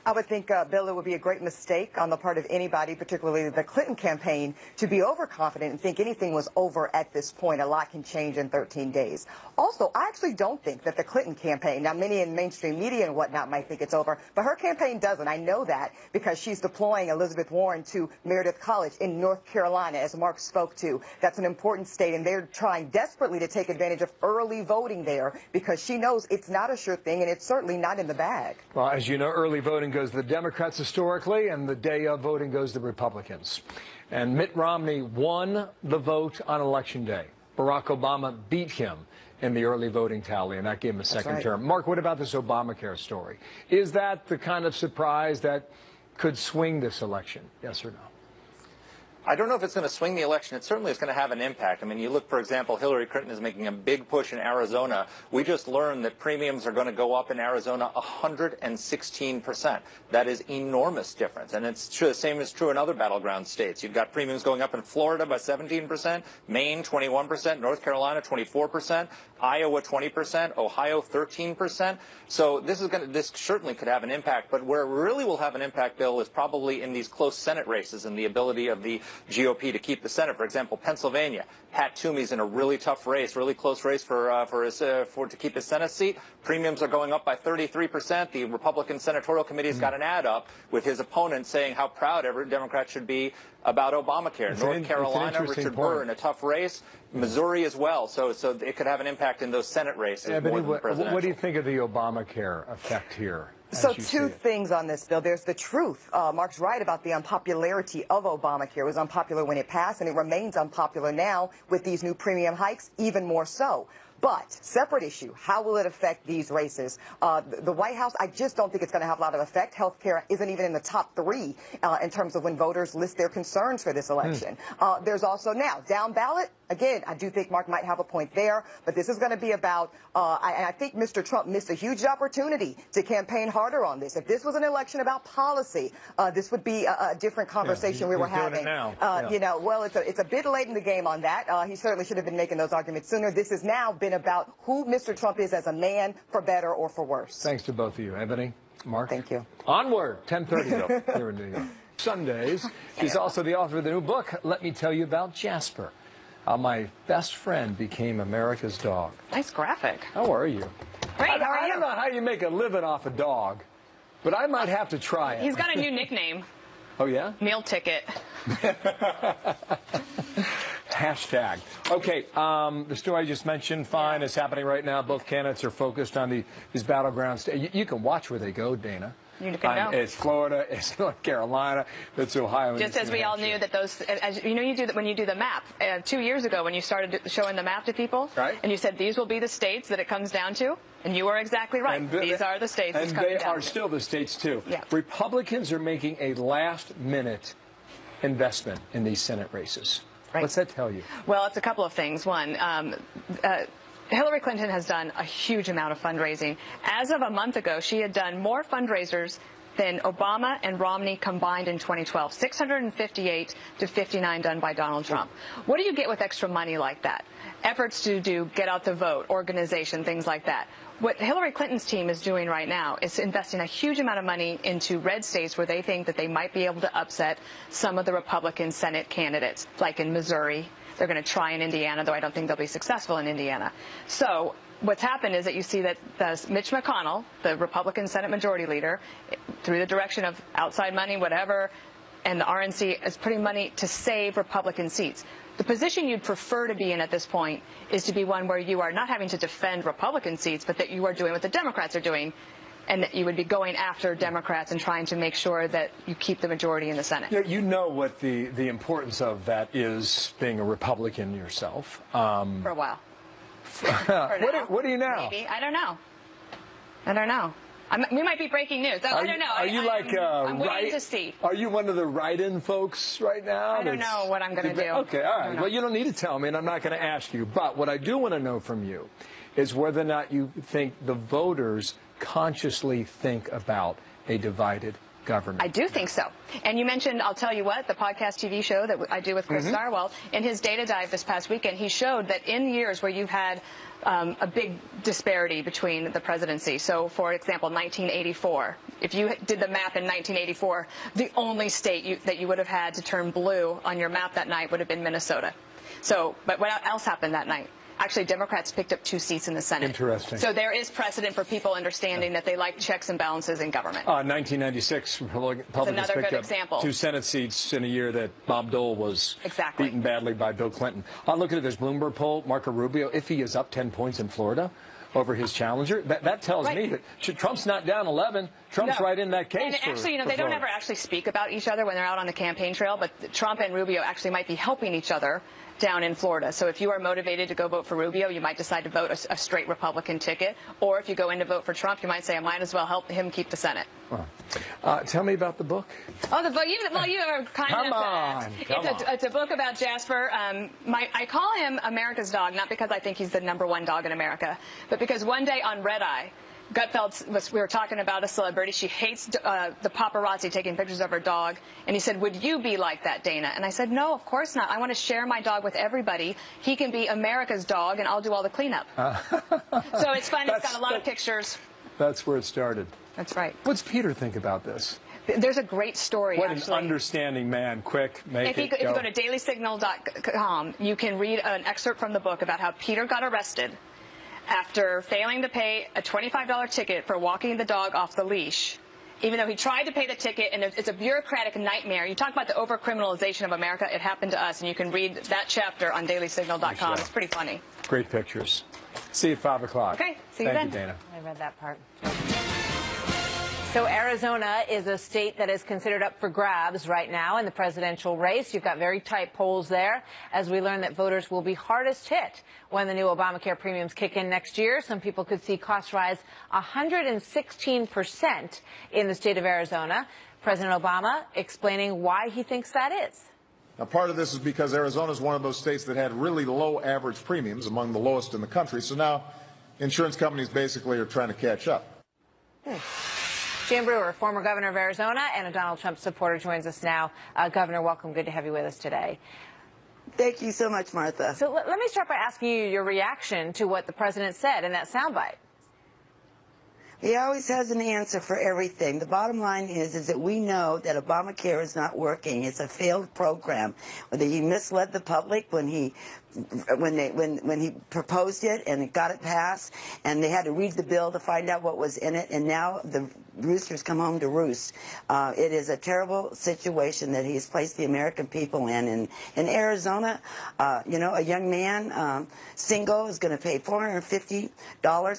I would think, Bill, it would be a great mistake on the part of anybody, particularly the Clinton campaign, to be overconfident and think anything was over at this point. A lot can change in 13 days. Also, I actually don't think that the Clinton campaign, now many in mainstream media and whatnot might think it's over, but her campaign doesn't. I know that because she's deploying Elizabeth Warren to Meredith College in North Carolina, as Mark spoke to. That's an important state, and they're trying desperately to take advantage of early voting there because she knows it's not a sure thing, and it's certainly not in the bag. Well, as you know, early voting goes to the Democrats historically, and the day of voting goes to the Republicans. And Mitt Romney won the vote on Election Day. Barack Obama beat him in the early voting tally, and that gave him a second term. Mark, what about this Obamacare story? Is that the kind of surprise that could swing this election? Yes or no? I don't know if it's going to swing the election. It certainly is going to have an impact. I mean, you look, for example, Hillary Clinton is making a big push in Arizona. We just learned that premiums are going to go up in Arizona 116%. That is enormous difference. And it's true, the same is true in other battleground states. You've got premiums going up in Florida by 17%, Maine 21%, North Carolina 24%, Iowa 20%, Ohio 13%. So this certainly could have an impact. But where it really will have an impact, Bill, is probably in these close Senate races and the ability of the GOP to keep the Senate. For example, Pennsylvania, Pat Toomey's in a really tough race, really close race to keep his Senate seat. Premiums are going up by 33%. The Republican Senatorial Committee's got an ad up with his opponent saying how proud every Democrat should be about Obamacare. North Carolina, Richard Burr in a tough race. Missouri as well. So it could have an impact in those Senate races. Yeah, more than presidential. What do you think of the Obamacare effect here? So two things on this, Bill. There's the truth. Mark's right about the unpopularity of Obamacare. It was unpopular when it passed, and it remains unpopular now with these new premium hikes, even more so. But, separate issue, how will it affect these races? The White House, I just don't think it's going to have a lot of effect. Health care isn't even in the top 3 in terms of when voters list their concerns for this election. There's also now, down ballot, again, I do think Mark might have a point there, but this is going to be about, I think Mr. Trump missed a huge opportunity to campaign harder on this. If this was an election about policy, this would be a different conversation we were having. You know, well, it's a bit late in the game on that. He certainly should have been making those arguments sooner. This has now been about who Mr. Trump is as a man, for better or for worse. Thanks to both of you. Ebony, Mark? Thank you. Onward, 10:30 though, here in New York. Sundays. She's also the author of the new book, Let Me Tell You About Jasper, How My Best Friend Became America's Dog. Nice graphic. How are you? Great, how are you? I don't know how you make a living off a dog, but I might have to try it. He's got a new nickname. Oh, yeah? Meal ticket. Hashtag. Okay, the story I just mentioned, is happening right now. Both candidates are focused on these battlegrounds. You can watch where they go, Dana. You can know. It's Florida, it's North Carolina, it's Ohio. Just as we all knew that those, as you know, you do that when you do the map. 2 years ago, when you started showing the map to people, right? And you said these will be the states that it comes down to, and you are exactly right. These are the states it's coming down to. And they are still the states too. Yeah. Republicans are making a last-minute investment in these Senate races. Right. What's that tell you? Well, it's a couple of things. One, Hillary Clinton has done a huge amount of fundraising. As of a month ago, she had done more fundraisers than Obama and Romney combined in 2012, 658 to 59 done by Donald Trump. What do you get with extra money like that? Efforts to do get out the vote, organization, things like that. What Hillary Clinton's team is doing right now is investing a huge amount of money into red states where they think that they might be able to upset some of the Republican Senate candidates, like in Missouri. They're going to try in Indiana, though I don't think they'll be successful in Indiana. So what's happened is that you see that Mitch McConnell, the Republican Senate Majority Leader, through the direction of outside money, whatever, and the RNC is putting money to save Republican seats. The position you'd prefer to be in at this point is to be one where you are not having to defend Republican seats, but that you are doing what the Democrats are doing, and that you would be going after Democrats and trying to make sure that you keep the majority in the Senate. You know what the importance of that is, being a Republican yourself. For a while. What do you know? Maybe. I don't know. I don't know. We might be breaking news. I don't know. Are you I'm waiting to see. Are you one of the write-in folks right now? I don't know what I'm going to do. Okay, all right. Well, you don't need to tell me, and I'm not going to ask you. But what I do want to know from you is whether or not you think the voters consciously think about a divided government. I do think so. And you mentioned, I'll tell you what, the podcast TV show that I do with Chris Narwhal, in his data dive this past weekend, he showed that in years where you've had a big disparity between the presidency. So, for example, 1984. If you did the map in 1984, the only state that you would have had to turn blue on your map that night would have been Minnesota. So, but what else happened that night? Actually, Democrats picked up 2 seats in the Senate. Interesting. So there is precedent for people understanding that they like checks and balances in government. 1996, Republicans picked up 2 Senate seats in a year that Bob Dole was beaten badly by Bill Clinton. Look at this Bloomberg poll. Marco Rubio, if he is up 10 points in Florida over his challenger, that tells me that Trump's not down 11. Trump's right in that case. And actually, they don't ever actually speak about each other when they're out on the campaign trail, but Trump and Rubio actually might be helping each other down in Florida. So if you are motivated to go vote for Rubio, you might decide to vote a straight Republican ticket. Or if you go in to vote for Trump, you might say, I might as well help him keep the Senate. Tell me about the book. Oh, the book. You are kind enough to ask. It's a book about Jasper. I call him America's dog, not because I think he's the #1 dog in America, but because one day on Red Eye, Gutfeld we were talking about a celebrity. She hates the paparazzi taking pictures of her dog. And he said, would you be like that, Dana? And I said, no, of course not. I want to share my dog with everybody. He can be America's dog, and I'll do all the cleanup. So it's fun. It's got a lot of pictures. That's where it started. That's right. What's Peter think about this? There's a great story, What actually. An understanding man. Quick, If you go to dailysignal.com, you can read an excerpt from the book about how Peter got arrested after failing to pay a $25 ticket for walking the dog off the leash, even though he tried to pay the ticket, and it's a bureaucratic nightmare. You talk about the overcriminalization of America. It happened to us, and you can read that chapter on dailysignal.com. It's pretty funny. Great pictures. See you at 5 o'clock. Okay, see you then. Thank you, Dana. I read that part. So Arizona is a state that is considered up for grabs right now in the presidential race. You've got very tight polls there as we learn that voters will be hardest hit when the new Obamacare premiums kick in next year. Some people could see costs rise 116% in the state of Arizona. President Obama explaining why he thinks that is. Now, part of this is because Arizona is one of those states that had really low average premiums, among the lowest in the country. So now insurance companies basically are trying to catch up. Jan Brewer, former governor of Arizona and a Donald Trump supporter, joins us now. Governor, welcome. Good to have you with us today. Thank you so much, Martha. So let me start by asking you your reaction to what the president said in that soundbite. He always has an answer for everything. The bottom line is that we know that Obamacare is not working. It's a failed program. Whether he misled the public when he when he proposed it and it got it passed, and they had to read the bill to find out what was in it, and now the roosters come home to roost. It is a terrible situation that he's placed the American people in. In Arizona, you know, a young man, single, is going to pay $450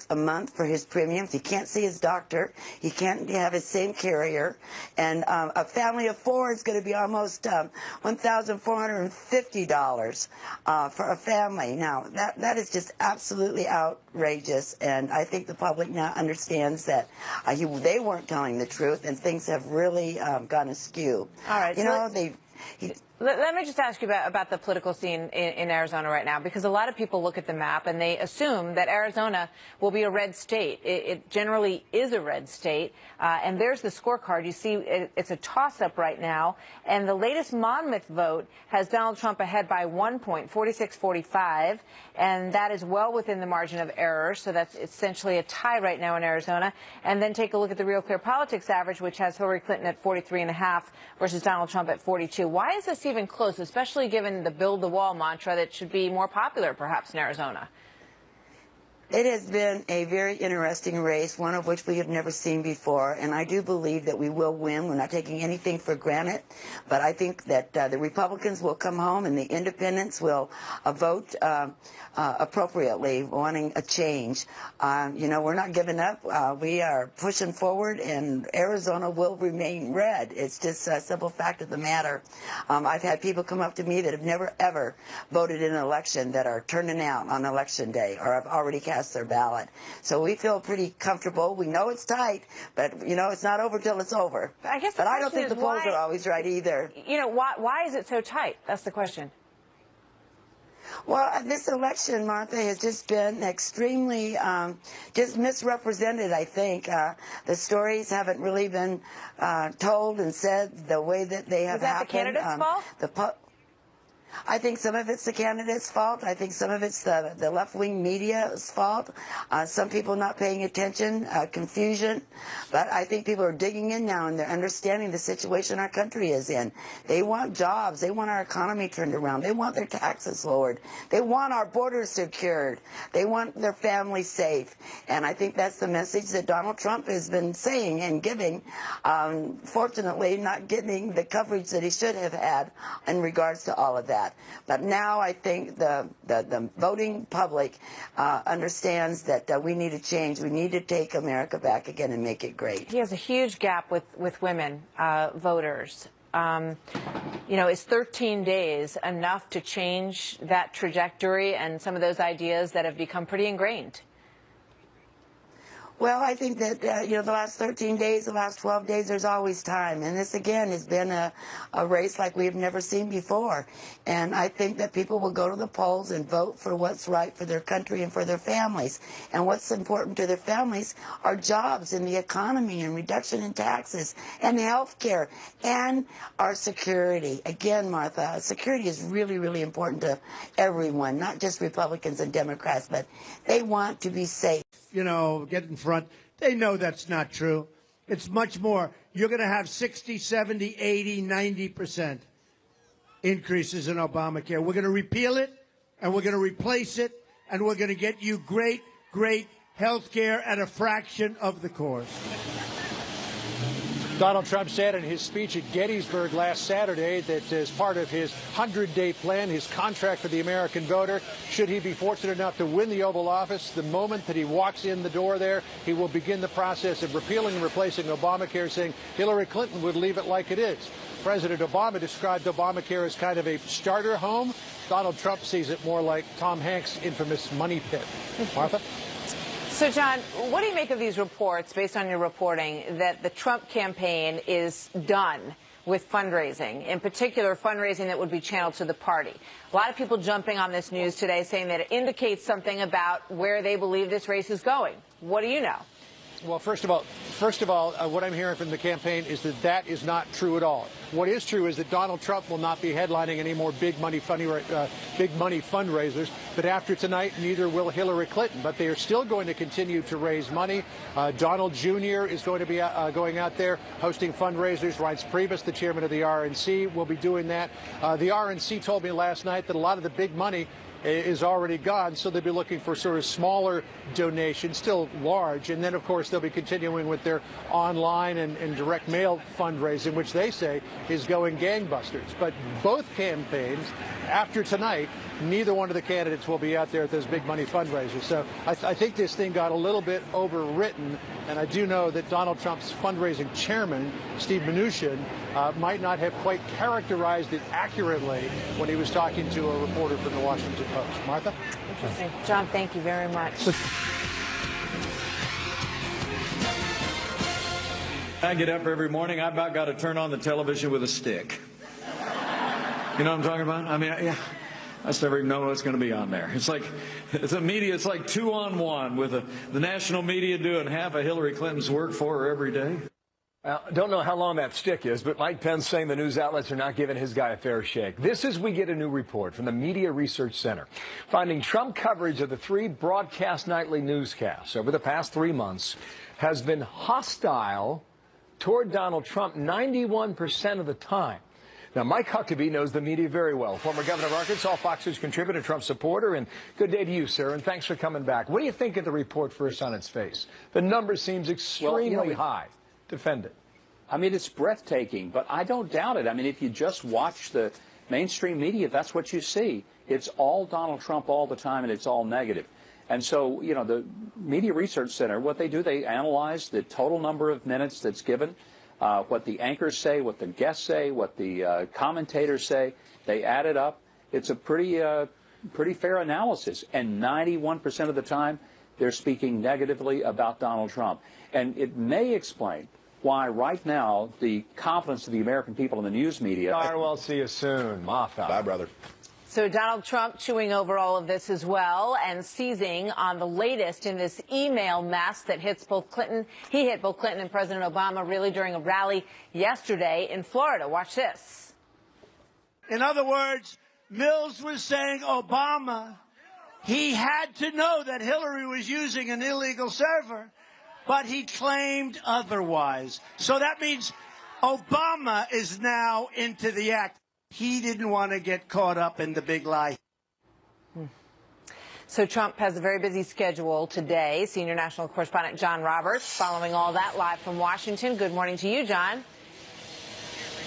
a month for his premiums. He can't see his doctor. He can't have his same carrier. And a family of four is going to be almost $1,450 for a family. Now, that is just absolutely outrageous, and I think the public now understands that they weren't telling the truth, and things have really gone askew. All right, you so know, let me just ask you about the political scene in Arizona right now, because a lot of people look at the map and they assume that Arizona will be a red state. It generally is a red state, and there's the scorecard. You see it's a toss-up right now, and the latest Monmouth vote has Donald Trump ahead by 1 point, 46-45, and that is well within the margin of error, so that's essentially a tie right now in Arizona. And then take a look at the Real Clear Politics average, which has Hillary Clinton at 43.5 versus Donald Trump at 42. Why is this even close, especially given the build the wall mantra that should be more popular perhaps in Arizona? It has been a very interesting race, one of which we have never seen before, and I do believe that we will win. We're not taking anything for granted, but I think that the Republicans will come home and the independents will vote appropriately, wanting a change. You know, we're not giving up. We are pushing forward, and Arizona will remain red. It's just a simple fact of the matter. I've had people come up to me that have never, ever voted in an election that are turning out on election day or have already cast their ballot. So we feel pretty comfortable. We know it's tight, but, you know, it's not over till it's over. I guess but I don't think the polls are always right either. You know, why is it so tight? That's the question. Well, this election, Martha, has just been extremely just misrepresented, I think. The stories haven't really been told and said the way that they have happened. Is that the candidate's fault? I think some of it's the candidate's fault. I think some of it's the left-wing media's fault. Some people not paying attention, confusion. But I think people are digging in now, and they're understanding the situation our country is in. They want jobs. They want our economy turned around. They want their taxes lowered. They want our borders secured. They want their families safe. And I think that's the message that Donald Trump has been saying and giving. Fortunately, not getting the coverage that he should have had in regards to all of that. But now I think the voting public understands that we need to change. We need to take America back again and make it great. He has a huge gap with women voters. You know, is 13 days enough to change that trajectory and some of those ideas that have become pretty ingrained? Well, I think that, you know, the last 13 days, the last 12 days, there's always time. And this, again, has been a race like we've never seen before. And I think that people will go to the polls and vote for what's right for their country and for their families. And what's important to their families are jobs and the economy and reduction in taxes and health care and our security. Again, Martha, security is really, really important to everyone, not just Republicans and Democrats, but they want to be safe. You know, get in front. They know that's not true. It's much more. You're going to have 60, 70, 80, 90% increases in Obamacare. We're going to repeal it, and we're going to replace it, and we're going to get you great, great health care at a fraction of the cost. Donald Trump said in his speech at Gettysburg last Saturday that as part of his 100-day plan, his contract for the American voter, should he be fortunate enough to win the Oval Office, the moment that he walks in the door there, he will begin the process of repealing and replacing Obamacare, saying Hillary Clinton would leave it like it is. President Obama described Obamacare as kind of a starter home. Donald Trump sees it more like Tom Hanks' infamous money pit. Martha? So, John, what do you make of these reports, based on your reporting, that the Trump campaign is done with fundraising, in particular fundraising that would be channeled to the party? A lot of people jumping on this news today saying that it indicates something about where they believe this race is going. What do you know? Well, first of all, what I'm hearing from the campaign is that that is not true at all. what is true is that Donald Trump will not be headlining any more big money fundraisers. But after tonight, neither will Hillary Clinton. But they are still going to continue to raise money. Donald Jr. is going to be going out there hosting fundraisers. Reince Priebus, the chairman of the RNC, will be doing that. The RNC told me last night that a lot of the big money is already gone, so they'll be looking for sort of smaller donations, still large, and then of course they'll be continuing with their online and direct mail fundraising, which they say is going gangbusters. But both campaigns, after tonight, neither one of the candidates will be out there at those big money fundraisers. So I think this thing got a little bit overwritten, and I do know that Donald Trump's fundraising chairman, Steve Mnuchin, might not have quite characterized it accurately when he was talking to a reporter from the Washington Post. Martha? Interesting. John, thank you very much. I get up every morning, I about got to turn on the television with a stick. You know what I'm talking about? I mean, yeah. I just never know what's going to be on there. It's like, it's a media, it's like 2-on-1 with the national media doing half of Hillary Clinton's work for her every day. Don't know how long that stick is, but Mike Pence saying the news outlets are not giving his guy a fair shake. This is we get a new report from the Media Research Center, finding Trump coverage of the 3 broadcast nightly newscasts over the past 3 months has been hostile toward Donald Trump 91% of the time. Now, Mike Huckabee knows the media very well. Former governor of Arkansas, Fox News contributor, Trump supporter, and good day to you, sir, and thanks for coming back. What do you think of the report first on its face? The number seems extremely high. Defend it. I mean, it's breathtaking, but I don't doubt it. I mean, if you just watch the mainstream media, that's what you see. It's all Donald Trump all the time, and it's all negative. And so, you know, the Media Research Center, what they do, they analyze the total number of minutes that's given, what the anchors say, what the guests say, what the commentators say. They add it up. It's a pretty fair analysis. And 91% of the time, they're speaking negatively about Donald Trump. And it may explain why right now the confidence of the American people in the news media. Well, see you soon. Martha. Bye, brother. So Donald Trump chewing over all of this as well and seizing on the latest in this email mess that hits both Clinton. He hit both Clinton and President Obama really during a rally yesterday in Florida. Watch this. In other words, Mills was saying Obama, he had to know that Hillary was using an illegal server, but he claimed otherwise. So that means Obama is now into the act. He didn't want to get caught up in the big lie. So Trump has a very busy schedule today. Senior national correspondent John Roberts following all that live from Washington. Good morning to you, John.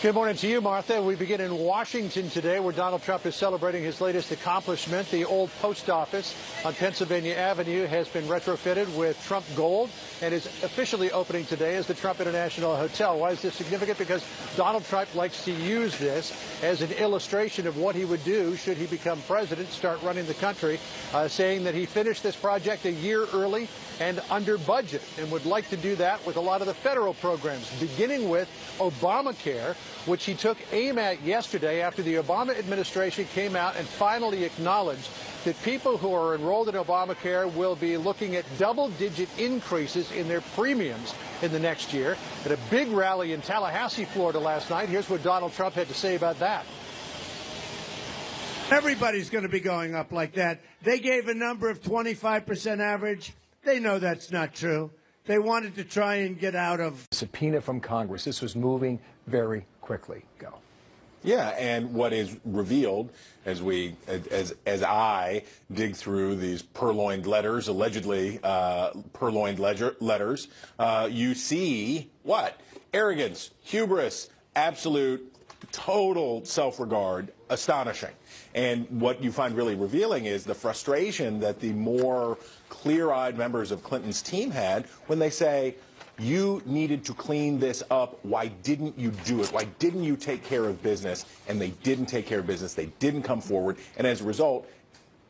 Good morning to you, Martha. We begin in Washington today, where Donald Trump is celebrating his latest accomplishment. The old post office on Pennsylvania Avenue has been retrofitted with Trump gold and is officially opening today as the Trump International Hotel. Why is this significant? Because Donald Trump likes to use this as an illustration of what he would do should he become president, start running the country, saying that he finished this project a year early and under budget and would like to do that with a lot of the federal programs, beginning with Obamacare, which he took aim at yesterday after the Obama administration came out and finally acknowledged that people who are enrolled in Obamacare will be looking at double-digit increases in their premiums in the next year. At a big rally in Tallahassee, Florida last night, here's what Donald Trump had to say about that. Everybody's going to be going up like that. They gave a number of 25% average. They know that's not true. They wanted to try and get out of subpoena from Congress. This was moving very quickly. Go. Yeah, and what is revealed as I dig through these purloined letters, allegedly purloined letters, you see what? Arrogance, hubris, absolute, total self-regard, astonishing. And what you find really revealing is the frustration that the more clear-eyed members of Clinton's team had when they say, you needed to clean this up. Why didn't you do it? Why didn't you take care of business? And they didn't take care of business. They didn't come forward. And as a result,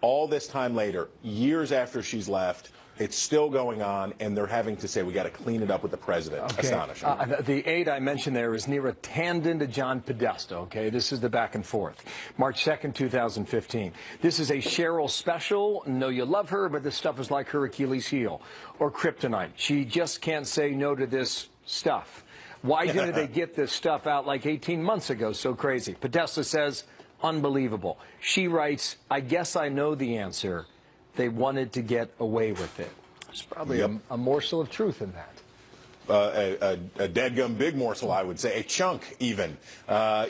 all this time later, years after she's left, it's still going on, and they're having to say, we got to clean it up with the president. Okay. Astonishing. The aide I mentioned there is Neera Tanden to John Podesta, okay? This is the back and forth. March 2nd, 2015. This is a Cheryl special. Know you love her, but this stuff is like her Achilles heel or kryptonite. She just can't say no to this stuff. Why didn't they get this stuff out like 18 months ago? So crazy. Podesta says, unbelievable. She writes, I guess I know the answer. They wanted to get away with it. There's probably a morsel of truth in that. A dadgum big morsel, I would say, a chunk even.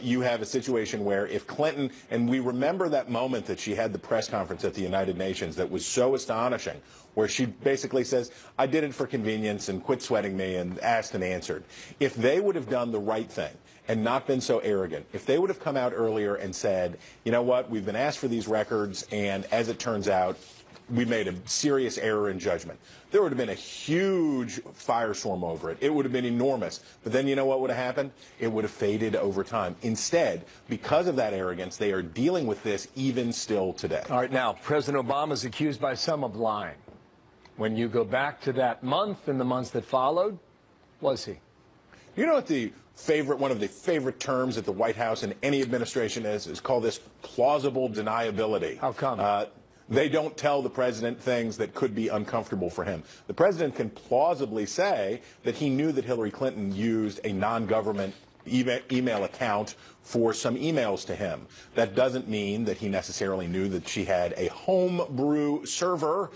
You have a situation where if Clinton, and we remember that moment that she had the press conference at the United Nations that was so astonishing, where she basically says, I did it for convenience and quit sweating me, and asked and answered. If they would have done the right thing and not been so arrogant, if they would have come out earlier and said, you know what, we've been asked for these records, and as it turns out, we made a serious error in judgment, there would have been a huge firestorm over it. It would have been enormous. But then you know what would have happened? It would have faded over time. Instead, because of that arrogance, they are dealing with this even still today. All right, now, President Obama is accused by some of lying. When you go back to that month and the months that followed, was he? You know what one of the favorite terms at the White House and any administration is called this plausible deniability. How come? They don't tell the president things that could be uncomfortable for him. The president can plausibly say that he knew that Hillary Clinton used a non-government email account for some emails to him. That doesn't mean that he necessarily knew that she had a homebrew server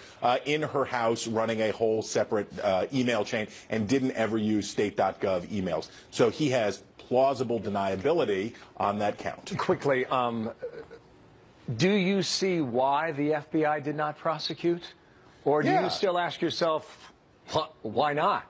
in her house running a whole separate email chain and didn't ever use state.gov emails. So he has plausible deniability on that count. Quickly, do you see why the FBI did not prosecute? Or do you still ask yourself, why not?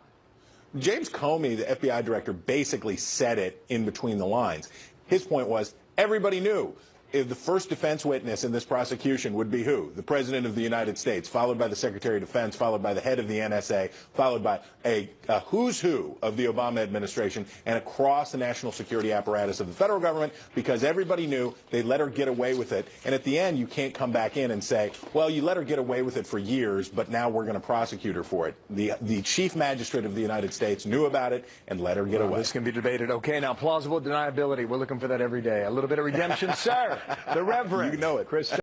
James Comey, the FBI director, basically said it in between the lines. His point was, everybody knew. If the first defense witness in this prosecution would be who? The President of the United States, followed by the Secretary of Defense, followed by the head of the NSA, followed by a who's who of the Obama administration, and across the national security apparatus of the federal government, because everybody knew they let her get away with it. And at the end, you can't come back in and say, well, you let her get away with it for years, but now we're going to prosecute her for it. The chief magistrate of the United States knew about it and let her get away. This can be debated. Okay, now plausible deniability. We're looking for that every day. A little bit of redemption, sir. The Reverend. You know it. Chris.